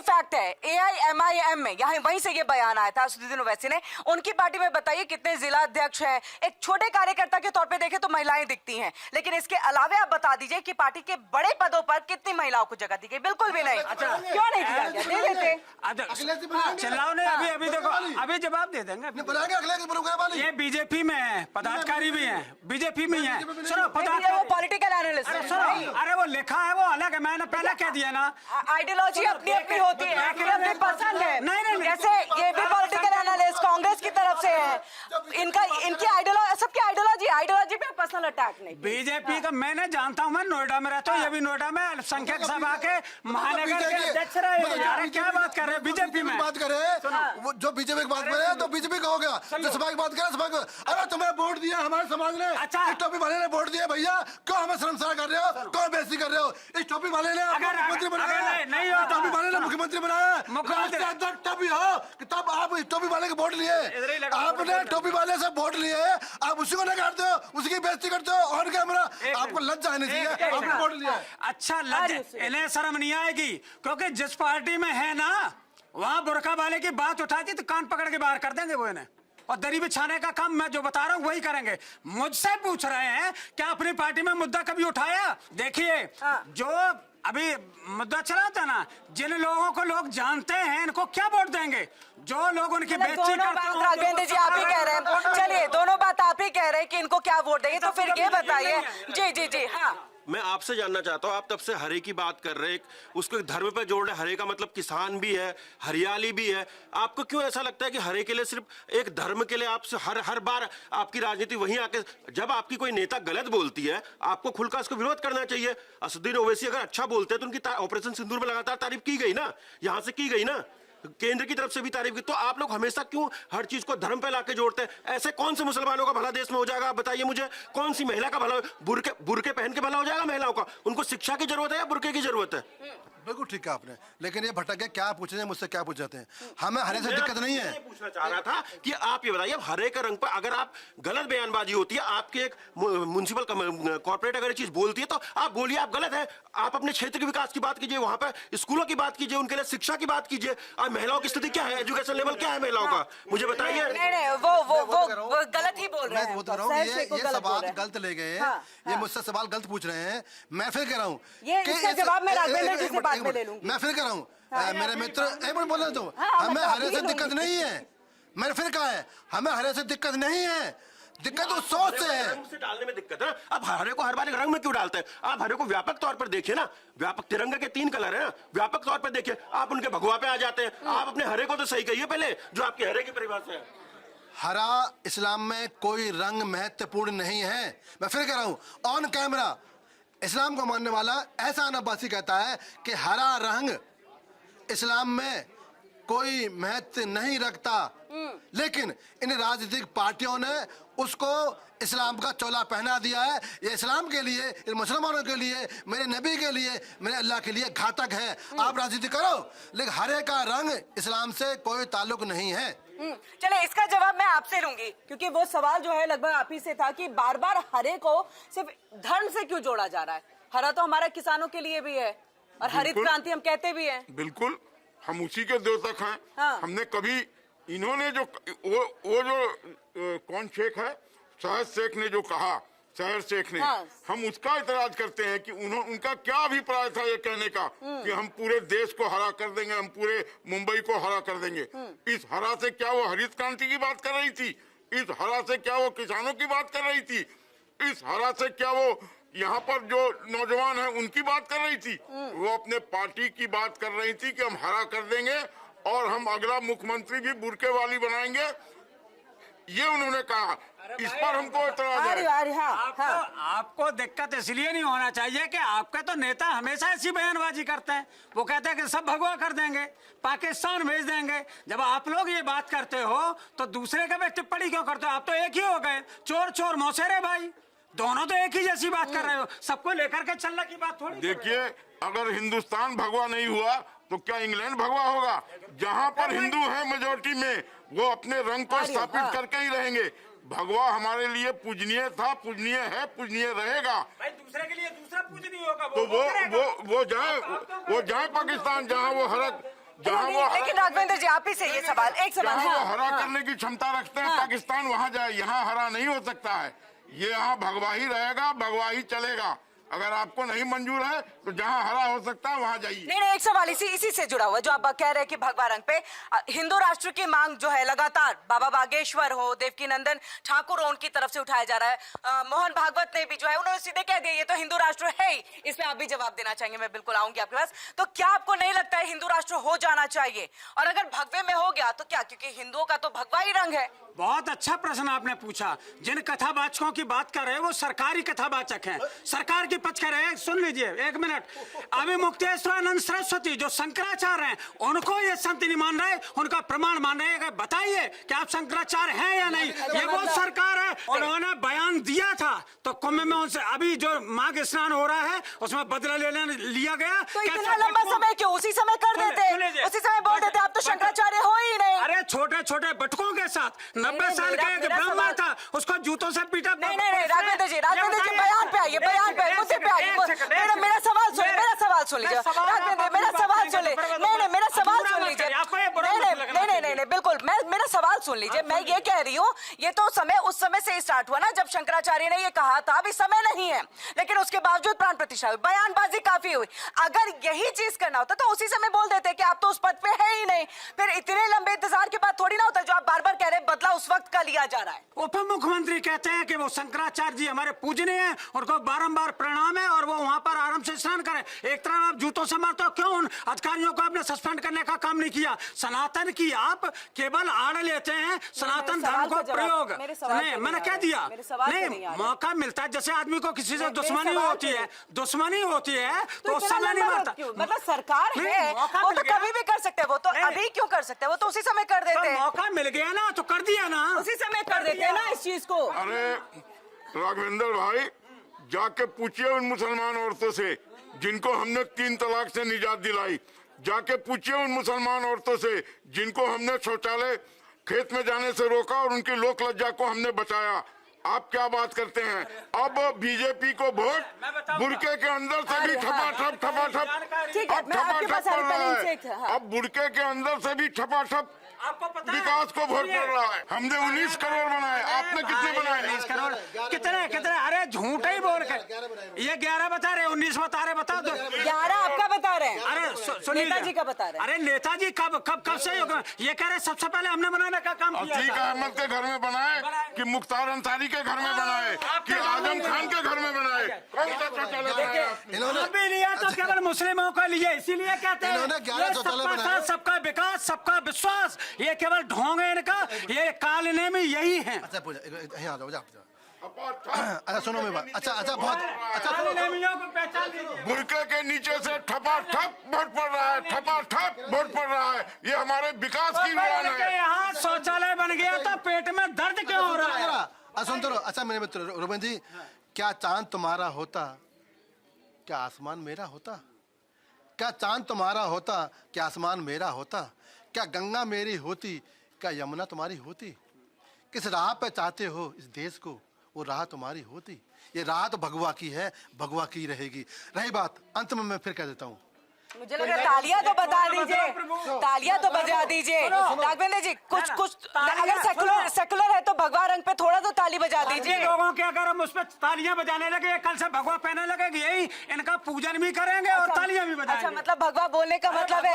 फैक्ट है AIMIM में यहाँ वहीं से ये बयान आया था असदुद्दीन ओवैसी ने। उनकी पार्टी में बताइए कितने जिला अध्यक्ष हैं, एक छोटे कार्यकर्ता के तौर पे देखें तो महिलाएं दिखती हैं, लेकिन इसके अलावा आप बता दीजिए कि पार्टी के बड़े पदों पर कितनी महिलाओं को जगह दी गई? बिल्कुल भी नहीं। क्यों नहीं दिया गया? दे देते। चिल्लाओ नहीं, अभी देखो, अभी जवाब दे देंगे। ये बीजेपी में है, पदाधिकारी भी है, बीजेपी में है। सुनो, पॉलिटिकल एनालिस्ट। अरे वो लिखा है वो अलग है, मैंने पहले कह दिया ना। आइडियोलॉजी अपनी अपनी होती है, अपनी पसंद है। नहीं। जैसे ये भी पॉलिटिकल एनालिस्ट कांग्रेस की तरफ से है, इनकी आइडियोलॉजी, सबकी आइडियोलॉजी पे पर्सनल अटैक नहीं। बीजेपी का मैंने जानता हूँ, मैं नोएडा में रहता हूँ, ये भी नोएडा में अल्पसंख्यक सभा के महानगर के अध्यक्ष रहे। यार क्या बात कर रहे हैं बीजेपी में? बात करे वो जो बीजेपी की बात करे तो बीजेपी का हो गया, जो सभा की बात करे सभा को। अरे तुम्हें वोट दिया हमारे समाज ने, इस टोपी वाले ने वोट दिया भैया, क्यों हमें शर्मसार कर रहे हो, क्यों बेइज्जती कर रहे हो? इस टोपी वाले ने मुख्यमंत्री बनाया, नहीं हो टोपी वाले ने मुख्यमंत्री बनाया, मुख्यमंत्री अध्यक्ष तभी हो कि तब आप इस टोपी वाले के वोट लिए, आपने टोपी वाले से वोट लिए, आप उसी को नकारते हो, उसी की बेइज्जती करते हो, और क्या मेरा आपको लज्जा आनी चाहिए, आपने वोट लिया। अच्छा लज्जा, इन्हें शर्म नहीं आएगी, क्योंकि जिस पार्टी में है ना वहाँ बुरका वाले की बात उठाती तो कान पकड़ के बाहर कर देंगे वो इन्हें, और दरी बिछाने का काम मैं जो बता रहा हूँ वही करेंगे। मुझसे पूछ रहे हैं क्या अपनी पार्टी में मुद्दा कभी उठाया? देखिए जो अभी मुद्दा चला था ना, जिन लोगों को लोग जानते हैं इनको क्या वोट देंगे? जो लोग उनकी बेइज्जती करते हैं। राघवेंद्र जी आप ही कह रहे हैं, चलिए दोनों बात आप ही कह रहे हैं कि इनको क्या वोट देंगे, तो फिर ये बताइए। जी हाँ, मैं आपसे जानना चाहता हूँ, आप तब से हरे की बात कर रहे हैं, उसको धर्म पे जोड़ रहे। हरे का मतलब किसान भी है, हरियाली भी है। आपको क्यों ऐसा लगता है कि हरे के लिए सिर्फ एक धर्म के लिए आपसे हर बार आपकी राजनीति वहीं आके, जब आपकी कोई नेता गलत बोलती है आपको खुलकर उसको विरोध करना चाहिए। असदुद्दीन ओवैसी अगर अच्छा बोलते हैं तो उनकी ऑपरेशन सिंदूर में लगातार तारीफ की गई ना, यहाँ से की गई ना, केंद्र की तरफ से भी तारीफ की। तो आप लोग हमेशा क्यों हर चीज को धर्म पे लाके जोड़ते हैं? ऐसे कौन से मुसलमानों का भला देश में हो जाएगा? आप बताइए मुझे, कौन सी महिला का भला? बुरके पहन के भला हो जाएगा महिलाओं का? उनको शिक्षा की जरूरत है या बुरके की जरूरत है? बिल्कुल ठीक है आपने, लेकिन ये भटक गए, क्या पूछ रहे हैं मुझसे, क्या पूछ जाते हैं? हमें हरे से दिक्कत नहीं है। मैं पूछना चाह रहा था कि आप ये बताइए, अब हरे का रंग पर अगर आप गलत बयानबाजी होती है, आपके एक म्युनिसिपल कॉर्पोरेट अगर ये चीज बोलती है तो आप बोलिए आप गलत है। आप अपने क्षेत्र के विकास की बात कीजिए, वहां पर स्कूलों की बात कीजिए, उनके लिए शिक्षा की बात कीजिए। अब महिलाओं की स्थिति क्या है, एजुकेशन लेवल क्या है महिलाओं का, मुझे बताइए। नहीं, वो गलत ही बोल रहे हैं। मैं बोल रहा हूँ ये सवाल गलत ले गए हैं, ये मुझसे सवाल गलत पूछ रहे हैं। मैं फिर कह रहा हूँ ये इसका जवाब मैं राघवेंद्र जी से बाद में ले लूंगी। मैं फिर कह रहा हूँ मेरे मित्र, एक मिनट बोलने दो, हमें हरे से दिक्कत नहीं है। मैंने फिर कहा है हमें हरे से दिक्कत नहीं है, दिक्कत उस सोच से है। रंग से डालने में दिक्कत है। अब हरे को हर बार एक रंग में क्यों डालते हैं? आप हरे को व्यापक तौर पर देखिए ना, व्यापक तिरंगे के 3 कलर हैं ना, व्यापक तौर पर देखिए। आप उनके भगवा पे आ जाते हैं। आप अपने हरे को तो सही कहिए पहले, जो आपके हरे की परिभाषा है। हरा इस्लाम में कोई रंग महत्वपूर्ण नहीं है। मैं फिर कह रहा हूँ ऑन कैमरा, इस्लाम को मानने वाला एहसान अब्बासी कहता है कि हरा रंग इस्लाम में कोई महत्व नहीं रखता, लेकिन इन राजनीतिक पार्टियों ने उसको इस्लाम का चोला पहना दिया है। ये इस्लाम के लिए, इन मुसलमानों के लिए, मेरे नबी के लिए, मेरे अल्लाह के लिए घातक है। आप राजनीति करो, लेकिन हरे का रंग इस्लाम से कोई ताल्लुक नहीं है। चले, इसका जवाब मैं आपसे लूंगी, क्योंकि वो सवाल जो है लगभग आप ही से था कि बार बार हरे को सिर्फ धर्म से क्यों जोड़ा जा रहा है। हरा तो हमारा किसानों के लिए भी है और हरित क्रांति हम कहते भी हैं। बिल्कुल, हम उसी के द्योतक हैं। हाँ। हमने कभी इन्होंने जो वो जो कौन शेख है, शहर शेख ने जो कहा, शहर शेख ने, हाँ। हम उसका इतराज करते हैं कि उनका क्या अभिप्राय था ये कहने का कि हम पूरे देश को हरा कर देंगे, हम पूरे मुंबई को हरा कर देंगे। इस हरा से क्या वो हरित क्रांति की बात कर रही थी? इस हरा से क्या वो किसानों की बात कर रही थी? इस हरा से क्या वो यहाँ पर जो नौजवान है उनकी बात कर रही थी? वो अपने पार्टी की बात कर रही थी कि हम हरा कर देंगे और हम अगला मुख्यमंत्री भी बुरके वाली बनाएंगे, ये उन्होंने कहा। इस पर हमको एतराज है। आपको दिक्कत इसलिए नहीं होना चाहिए कि आपके तो नेता हमेशा ऐसी बयानबाजी करते हैं। वो कहते हैं कि सब भगवा कर देंगे, पाकिस्तान भेज देंगे। जब आप लोग ये बात करते हो तो दूसरे का भी टिप्पणी क्यों करते हो? आप तो एक ही हो गए, चोर चोर मौसेरे भाई, दोनों तो एक ही जैसी बात कर रहे हो। सबको लेकर के चलने की बात थोड़ी। देखिए, अगर हिंदुस्तान भगवा नहीं हुआ तो क्या इंग्लैंड भगवा होगा? जहां पर हिंदू है मेजोरिटी में, वो अपने रंग को स्थापित करके ही रहेंगे। भगवा हमारे लिए पूजनीय था, पूजनीय है, पूजनीय रहेगा। भाई दूसरे के लिए दूसरा पूजनीय होगा, तो वो जाए पाकिस्तान, जहाँ वो हरा, जहाँ वो लेकिन राघवेंद्र जी आप ही से ये सवाल, एक सवाल, जहाँ वो हरा करने की क्षमता रखते हैं पाकिस्तान, वहाँ जाए। यहाँ हरा नहीं हो सकता है, ये यहाँ भगवा ही रहेगा, भगवा ही चलेगा। अगर आपको नहीं मंजूर है तो जहाँ हरा हो सकता है वहाँ जाइए। नहीं, एक सवाल इसी से जुड़ा हुआ, जो आप कह रहे हैं कि भगवा रंग पे हिंदू राष्ट्र की मांग जो है लगातार बाबा बागेश्वर हो, देवकी नंदन ठाकुर हो, उनकी तरफ से उठाया जा रहा है। मोहन भागवत ने भी जो है, उन्होंने सीधे कह दिया ये तो हिंदू राष्ट्र है ही। इसमें आप भी जवाब देना चाहेंगे? मैं बिल्कुल आऊंगी आपके पास। तो क्या आपको नहीं लगता है हिंदू राष्ट्र हो जाना चाहिए? और अगर भगवे में हो गया तो क्या, क्योंकि हिंदुओं का तो भगवा ही रंग है। बहुत अच्छा प्रश्न आपने पूछा। जिन कथावाचकों की बात कर रहे हैं वो सरकारी कथावाचक हैं, सरकार की पक्ष कर रहे हैं। सुन लीजिए एक मिनट, अभी मुक्तेश्वरानंद सरस्वती जो शंकराचार्य हैं, उनको ये संत नहीं मान रहे, उनका प्रमाण मान रहे हैं। बताइए कि आप शंकराचार्य हैं या नहीं? ये वो सरकार है, उन्होंने बयान दिया था तो कुंभ में उनसे अभी जो माघ स्नान हो रहा है उसमें बदला लिया गया। तो इतना लंबा समय क्यों? उसी समय कर देते, उसी समय बोल देते आप तो शंकराचार्य हो ही नहीं। अरे छोटे छोटे बटकों के साथ 90 साल का एक ब्राह्मण था, उसको जूतों से पीटा। नहीं, राघवेंद्र जी बयान पे आइए, बयान पे मुद्दे पे आइए। मेरा सवाल सुन, मेरा सवाल सुन लीजिए राघवेंद्र, मेरा सवाल सुन लीजिए। नहीं, मेरा सवाल सुन लीजिए। नहीं, बिल्कुल, मेरा सवाल सुन लीजिए। मैं ये कह रही हूँ, ये तो समय उस समय से स्टार्ट हुआ ना जब शंकराचार्य ने ये कहा था। अभी समय नहीं है, लेकिन उसके बावजूद प्राण प्रतिष्ठा हुई, बयानबाजी काफी हुई। अगर यही चीज करना होता तो उसी समय बोल देते कि आप तो उस पद पे है ही नहीं। फिर इतने लंबे इंतजार के बाद थोड़ी ना होता जो आप बार बार कह रहे हैं बदला उस वक्त का लिया जा रहा है। उप मुख्यमंत्री कहते हैं कि वो शंकराचार्य जी हमारे पूजनीय हैं, उनको बारंबार प्रणाम है और वो वहां पर आराम से स्नान करें। एक तरफ आप जूतों से मारते हो, क्यों उन अधिकारियों को आपने सस्पेंड करने का काम नहीं किया? सनातन की आप केवल आड़ लेते हैं, सनातन धर्म को प्रयोग नहीं। मैंने क्या दिया? नहीं, मौका मिलता है, जैसे आदमी को किसी से दुश्मनी होती है तो उस समय नहीं मारता। मतलब सरकार है, वो तो कभी भी कर सकते हैं, वो तो अभी क्यों कर सकते हैं? वो तो उसी समय कर देते हैं। मौका मिल गया ना तो कर दिया ना, उसी समय कर देते हैं ना इस चीज को। अरे राघवेंद्र भाई, जाके पूछिए उन मुसलमान औरतों से जिनको हमने 3 तलाक से निजात दिलाई। जाके पूछिए उन मुसलमान औरतों से जिनको हमने शौचालय खेत में जाने से रोका और उनकी लोक लज्जा को हमने बचाया। आप क्या बात करते हैं? अब बीजेपी को वोट बुरके के अंदर से भी ठपाठप ठीक है, अब मैं आपके पास ठपाठप पड़ रहा पहले से है। हाँ। अब बुरके के अंदर से भी ठपाठप आपको पता है विकास को वोट पड़ रहा है। हमने 19 करोड़ बनाए, आपने कितने बनाए? 19 करोड़ कितने कितने? अरे झूठ ही बोल के ये 11 बता रहे, 19 बता रहे, बता दो। 11 आपका बता रहे हैं। अरे सुनिए, नेताजी का बता रहे हैं। अरे नेताजी कब से ये कह रहे ये कह रहे सबसे पहले हमने बनाने का काम किया अतीक था। अहमद के घर में बनाए कि मुख्तार अंसारी के घर में बनाए कि आजम खान के घर में बनाए? कौन सा शौचालय बनाया आपने? हम भी लिया तो केवल मुस्लिमों को लिए, इसीलिए कहते हैं इन्होंने 11 ये शौचालय सबका बनाए। साथ, सबका विकास, सबका विश्वास, ये केवल ढोंग है इनका। ये कालने में यही है। अच्छा पूजा यहाँ आ जाओ, अच्छा सुनो मेरी बात। अच्छा बहुत अच्छा सुनो। कालनेमियों को पहचान लीजिए। बुरके के नीचे से ठपाठप वोट पड़ रहा है, ठपाठप वोट पड़ रहा है। ये हमारे विकास की उड़ान है। यहाँ शौचालय बन गया तो पेट में दर्द क्यों हो रहा है? सुन तो लो। अच्छा मेरे मित्र रोबन जी, क्या चांद तुम्हारा होता, क्या आसमान मेरा होता? क्या चांद तुम्हारा होता, क्या आसमान मेरा होता? क्या गंगा मेरी होती, क्या यमुना तुम्हारी होती? किस राह पे चाहते हो इस देश को, वो राह तुम्हारी होती। ये राह तो भगवा की है, भगवा की रहेगी। रही बात, अंत में मैं फिर कह देता हूँ, मुझे लग रहा है तालियां तो बता दीजिए, तालियां तो बजा दीजिए। राघवेंद्र जी कुछ अगर सेकुलर है तो भगवा रंग पे थोड़ा तो ताली बजा दीजिए। लोगों के अगर हम उस पर तालियां बजाने लगे, कल से भगवा पहने लगेगी, यही इनका पूजन भी करेंगे और तालियां भी बजाएंगे। अच्छा, मतलब भगवा बोलने का मतलब है,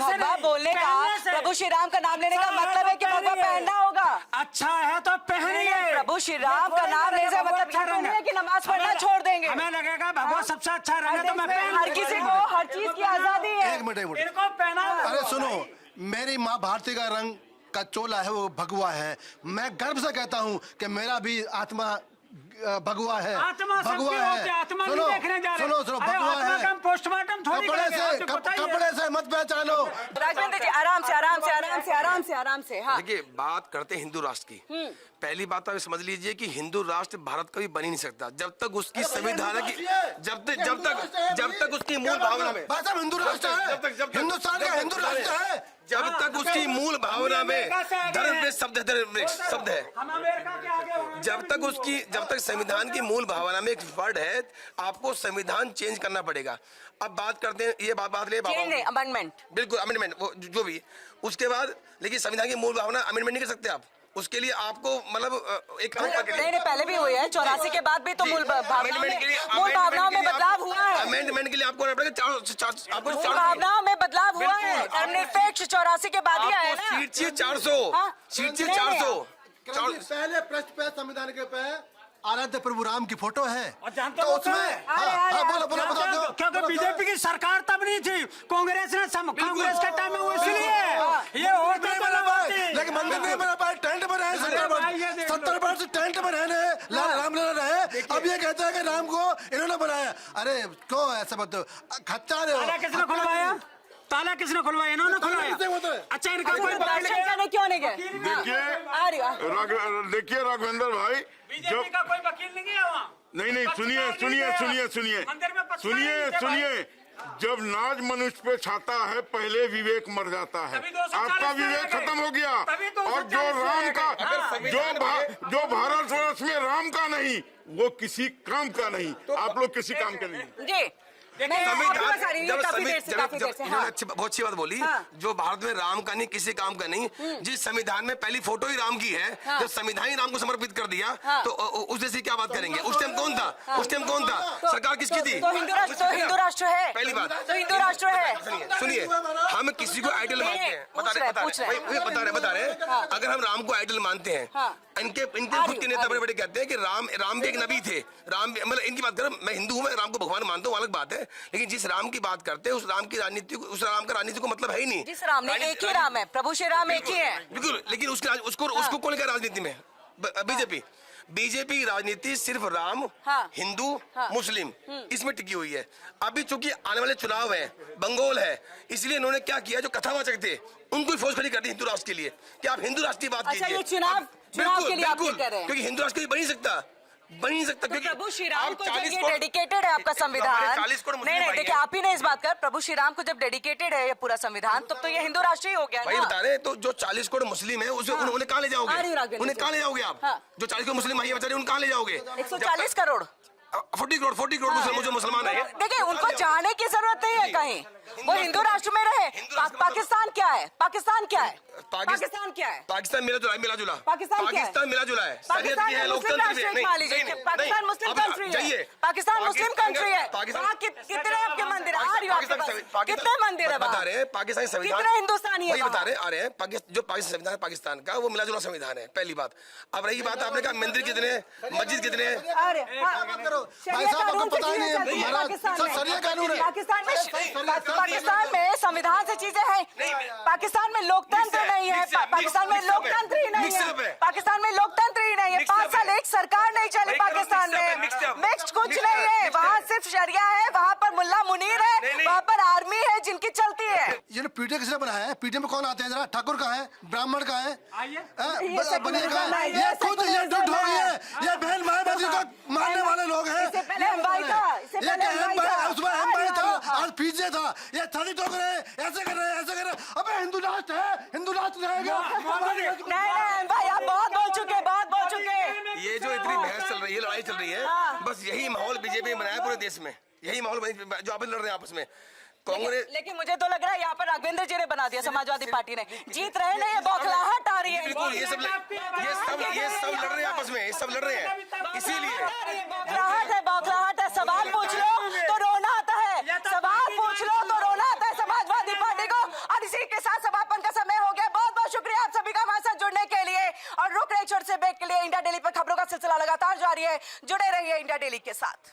भगवा बोलने का, प्रभु श्री राम का नाम लेने का मतलब है कि भगवा पहनना होगा। अच्छा है तो पहनिए। प्रभु श्री राम का नाम लेने का मतलब ये तो नहीं है कि नमाज पढ़ना छोड़ देंगे। हमें लगेगा भगवा सबसे अच्छा रंग है तो मैं पहन हर किसी को हर चीज की आजादी है। एक मिनट इनको पहना। अरे सुनो, मेरी माँ भारती का रंग का चोला है वो भगवा है। मैं गर्व से कहता हूँ कि मेरा भी आत्मा भगवा है, आत्मा भगवा है। आत्मा नहीं देखने जा रहे। सुनो भगवा है। पोस्टमार्टम थोड़ी कपड़े से मत पहचानो। राघवेंद्र जी आराम से आराम से आराम से आराम से आराम से। हाँ, देखिए, बात करते हैं हिंदू राष्ट्र की। पहली बात तो आप समझ लीजिए कि हिंदू राष्ट्र भारत कभी बन ही नहीं सकता जब तक उसकी संविधान की जब तक उसकी मूल भावना में हिंदू राष्ट्र है, हिंदुस्तान का हिंदू राष्ट्र है। जब तक उसकी मूल भावना में धर्म पे शब्द है, जब तक संविधान की मूल भावना में एक वर्ड है, आपको संविधान चेंज करना पड़ेगा। अब बात करते हैं, ये बात ले अमेंडमेंट, बिल्कुल अमेंडमेंट, वो जो भी उसके बाद, लेकिन संविधान की मूल भावना अमेंडमेंट नहीं कर सकते आप। उसके लिए आपको मतलब एक नहीं पहले भी हुई है 84 के बाद भी तो मूल भावनाओं में बदलाव हुआ है। अमेंडमेंट के लिए आपको मूल भावनाओं में बदलाव हुआ है। धर्मनिरपेक्ष 84 के बाद ही आया ना। सीट चाहिए 400, सीट चाहिए 400। पहले पृष्ठ पे संविधान के पे आराध्य प्रभु राम की फोटो है जानते तो हो उसमें बोलो क्योंकि बीजेपी की सरकार तब नहीं थी, कांग्रेस के टाइम में वो इसलिए ये होते लेकिन मंदिर नहीं बना पाए, टेंट में रहे 70 वर्ष टेंट में रहने राम रहे। अब ये कहते हैं कि राम को इन्होंने बनाया। अरे क्यों ऐसा मत खच्चा रहे हो? किसने खुलवाया ताला? किसने खुलवाया? इन्होंने खुलवाया। अच्छा, इनका कोई दर्शन करने क्यों नहीं गए? देखिए राघवेंद्र भाई, बीजेपी का कोई वकील नहीं है वहाँ। नहीं सुनिए, जब नाज मनुष्य पे छाता है पहले विवेक मर जाता है। आपका विवेक खत्म हो गया और जो राम का जो भारतवर्ष में राम का नहीं वो किसी काम का नहीं। आप लोग किसी काम के नहीं। जी बहुत अच्छी बात बोली। जो भारत में राम का नहीं, किसी काम का नहीं, जिस संविधान में पहली फोटो ही राम की है, जब संविधान ही राम को समर्पित कर दिया तो उस जैसी क्या बात करेंगे? उस टाइम कौन था? सरकार किसकी थी? तो हिंदू राष्ट्र है। पहली बात तो हिंदू राष्ट्र है। सुनिए, हम किसी को आइडल मानते हैं, बता रहे हैं। अगर हम राम को आइडल मानते हैं, इनके खुद के नेता बड़े कहते हैं कि राम भी एक नबी थे। राम मतलब इनकी बात करें, मैं हिंदू हूँ, मैं राम को भगवान मानता हूँ, अलग बात है। लेकिन जिस राम की बात करते हैं उस राम का राजनीति को मतलब है ही नहीं। जिस राम ने एक ही राम है, प्रभु श्री राम एक ही है। बिल्कुल, लेकिन उसको कौन क्या राजनीति में? बीजेपी की राजनीति सिर्फ राम, हिंदू, मुस्लिम इसमें टिकी हुई है। अभी चूंकि आने वाले चुनाव है, बंगाल है, इसलिए इन्होंने क्या किया, जो कथावाचक थे उनको फौज खड़ी कर दी हिंदू राष्ट्र के लिए कि आप हिंदू राष्ट्र की बात कीजिए। चुनाव के लिए आप कह रहे हैं? क्योंकि हिंदू राष्ट्र बन नहीं सकता। बन नहीं सकता, तो क्योंकि प्रभु श्री राम आप को जब 40 ये करोड़- डेडिकेटेड है आपका हमारे संविधान, 40 करोड़ मुस्लिम नहीं भाई देखिए हैं। आप ही ने इस बात कर, प्रभु श्री राम को जब डेडिकेटेड है ये पूरा संविधान, तब तो ये हिंदू राष्ट्र ही हो गया भाई ना। बता रहे हैं, तो जो 40 करोड़ मुस्लिम है उसे हाँ। उन्हें कहाँ ले जाओगे? आ रही हूँ राघवेंद्र उन्हें जी। कहाँ ले जाओगे आप? हाँ। जो 40 करोड़ मुस्लिम भाई है बेचारे, उन्हें कहाँ ले जाओगे? 140 करोड़ 40 करोड़ जो मुसलमान है, देखिए उनको जाने की जरूरत नहीं है कहीं, वो हिंदू राष्ट्र में रहे। हिंदू राष्ट्र में पाकिस्तान क्या है? पाकिस्तान क्या है? पाकिस्तान पाकिस्तान क्या है? पाकिस्तान मिला जुला पाकिस्तान क्या है? पाकिस्तान मिला जुला है, शरीयत पाकिस्तान भी है, मुस्लिम लोकतंत्र भी राष्ट्र है। एक मान लीजिए कि पाकिस्तान मुस्लिम कंट्री है, पाकिस्तान मुस्लिम कंट्री है, वहाँ कितने आपके मंदिर आ रही हो आपके पास? कितने मंदिर है बता वहाँ? रहे हैं पाकिस्तानी संविधान, कितने हिंदुस्तानी है वही बता वहाँ? रहे हैं, आ रहे हैं जो पाकिस्तान संविधान है पाकिस्तान का, वो मिला जुला संविधान है, पहली बात। अब रही बात, आपने कहा मंदिर कितने, मस्जिद कितने, अरे भाई साहब, आपको पता ही नहीं है, महाराज, सब शरिया कानून है। पाकिस्तान में संविधान से चीजें हैं, पाकिस्तान में लोकतंत्र नहीं है, पाकिस्तान में लोकतंत्र ही नहीं है, पाकिस्तान में लोकतंत्र ही नहीं है, 5 साल एक सरकार नहीं चली पाकिस्तान में, मिक्स्ड कुछ नहीं है, वहाँ सिर्फ शरिया है, वहाँ पर मुल्ला मुनीर है, वहाँ पर आर्मी है जिनकी चलती है। ये पीटीए किसने बनाया है? पीटीए में कौन आते हैं? जरा ठाकुर का है, ब्राह्मण का है, ये सब बनिएगा है, ये ये खुद ये सेकुलरिज्म झूठ हो गई है, है। ये बहन मायावती को मारने वाले लोग हैं। इससे पहले हम्बाई था, इससे ये पहले क्या हम्बाई था। उसमें हम्बाई था, हाँ। आज पीछे था, ये छाती ठोक रहे हैं, ऐसे कर रहे हैं, ऐसे कर रहे हैं। अबे हिंदू राष्ट्र है, हिंदू राष्ट्र रहेगा। नहीं भाई आप बहुत बोल चुके, बहुत बोल चुके। ये जो इतनी बहस चल रही है, लड़ाई चल रही है, हाँ। बस यही माहौल बीजेपी ने बनाया पूरे देश में, यही माहौल जो आप लड़ रहे हैं आपस में। कांग्रेस लेकिन मुझे तो लग रहा है यहाँ पर राघवेंद्र जी ने बना दिया, समाजवादी पार्टी ने। जीत रहे ना, ये बौखलाहट आ रही है। बिल्कुल, ये सब लड़ रहे हैं आपस में, ये सब लड़ रहे हैं, इसीलिए बौखलाहट है। सवाल पूछ लो तो रोना आता है, सवाल पूछ लो तो रोना आता है समाजवादी पार्टी को। और इसी के साथ समापन का समय हो गया। बहुत बहुत शुक्रिया आप सभी का हमारे साथ जुड़ने के लिए। और रुक रहे छोटे से ब्रेक के लिए। इंडिया डेली पर खबरों का सिलसिला लगातार जारी है, जुड़े रहिए इंडिया डेली के साथ।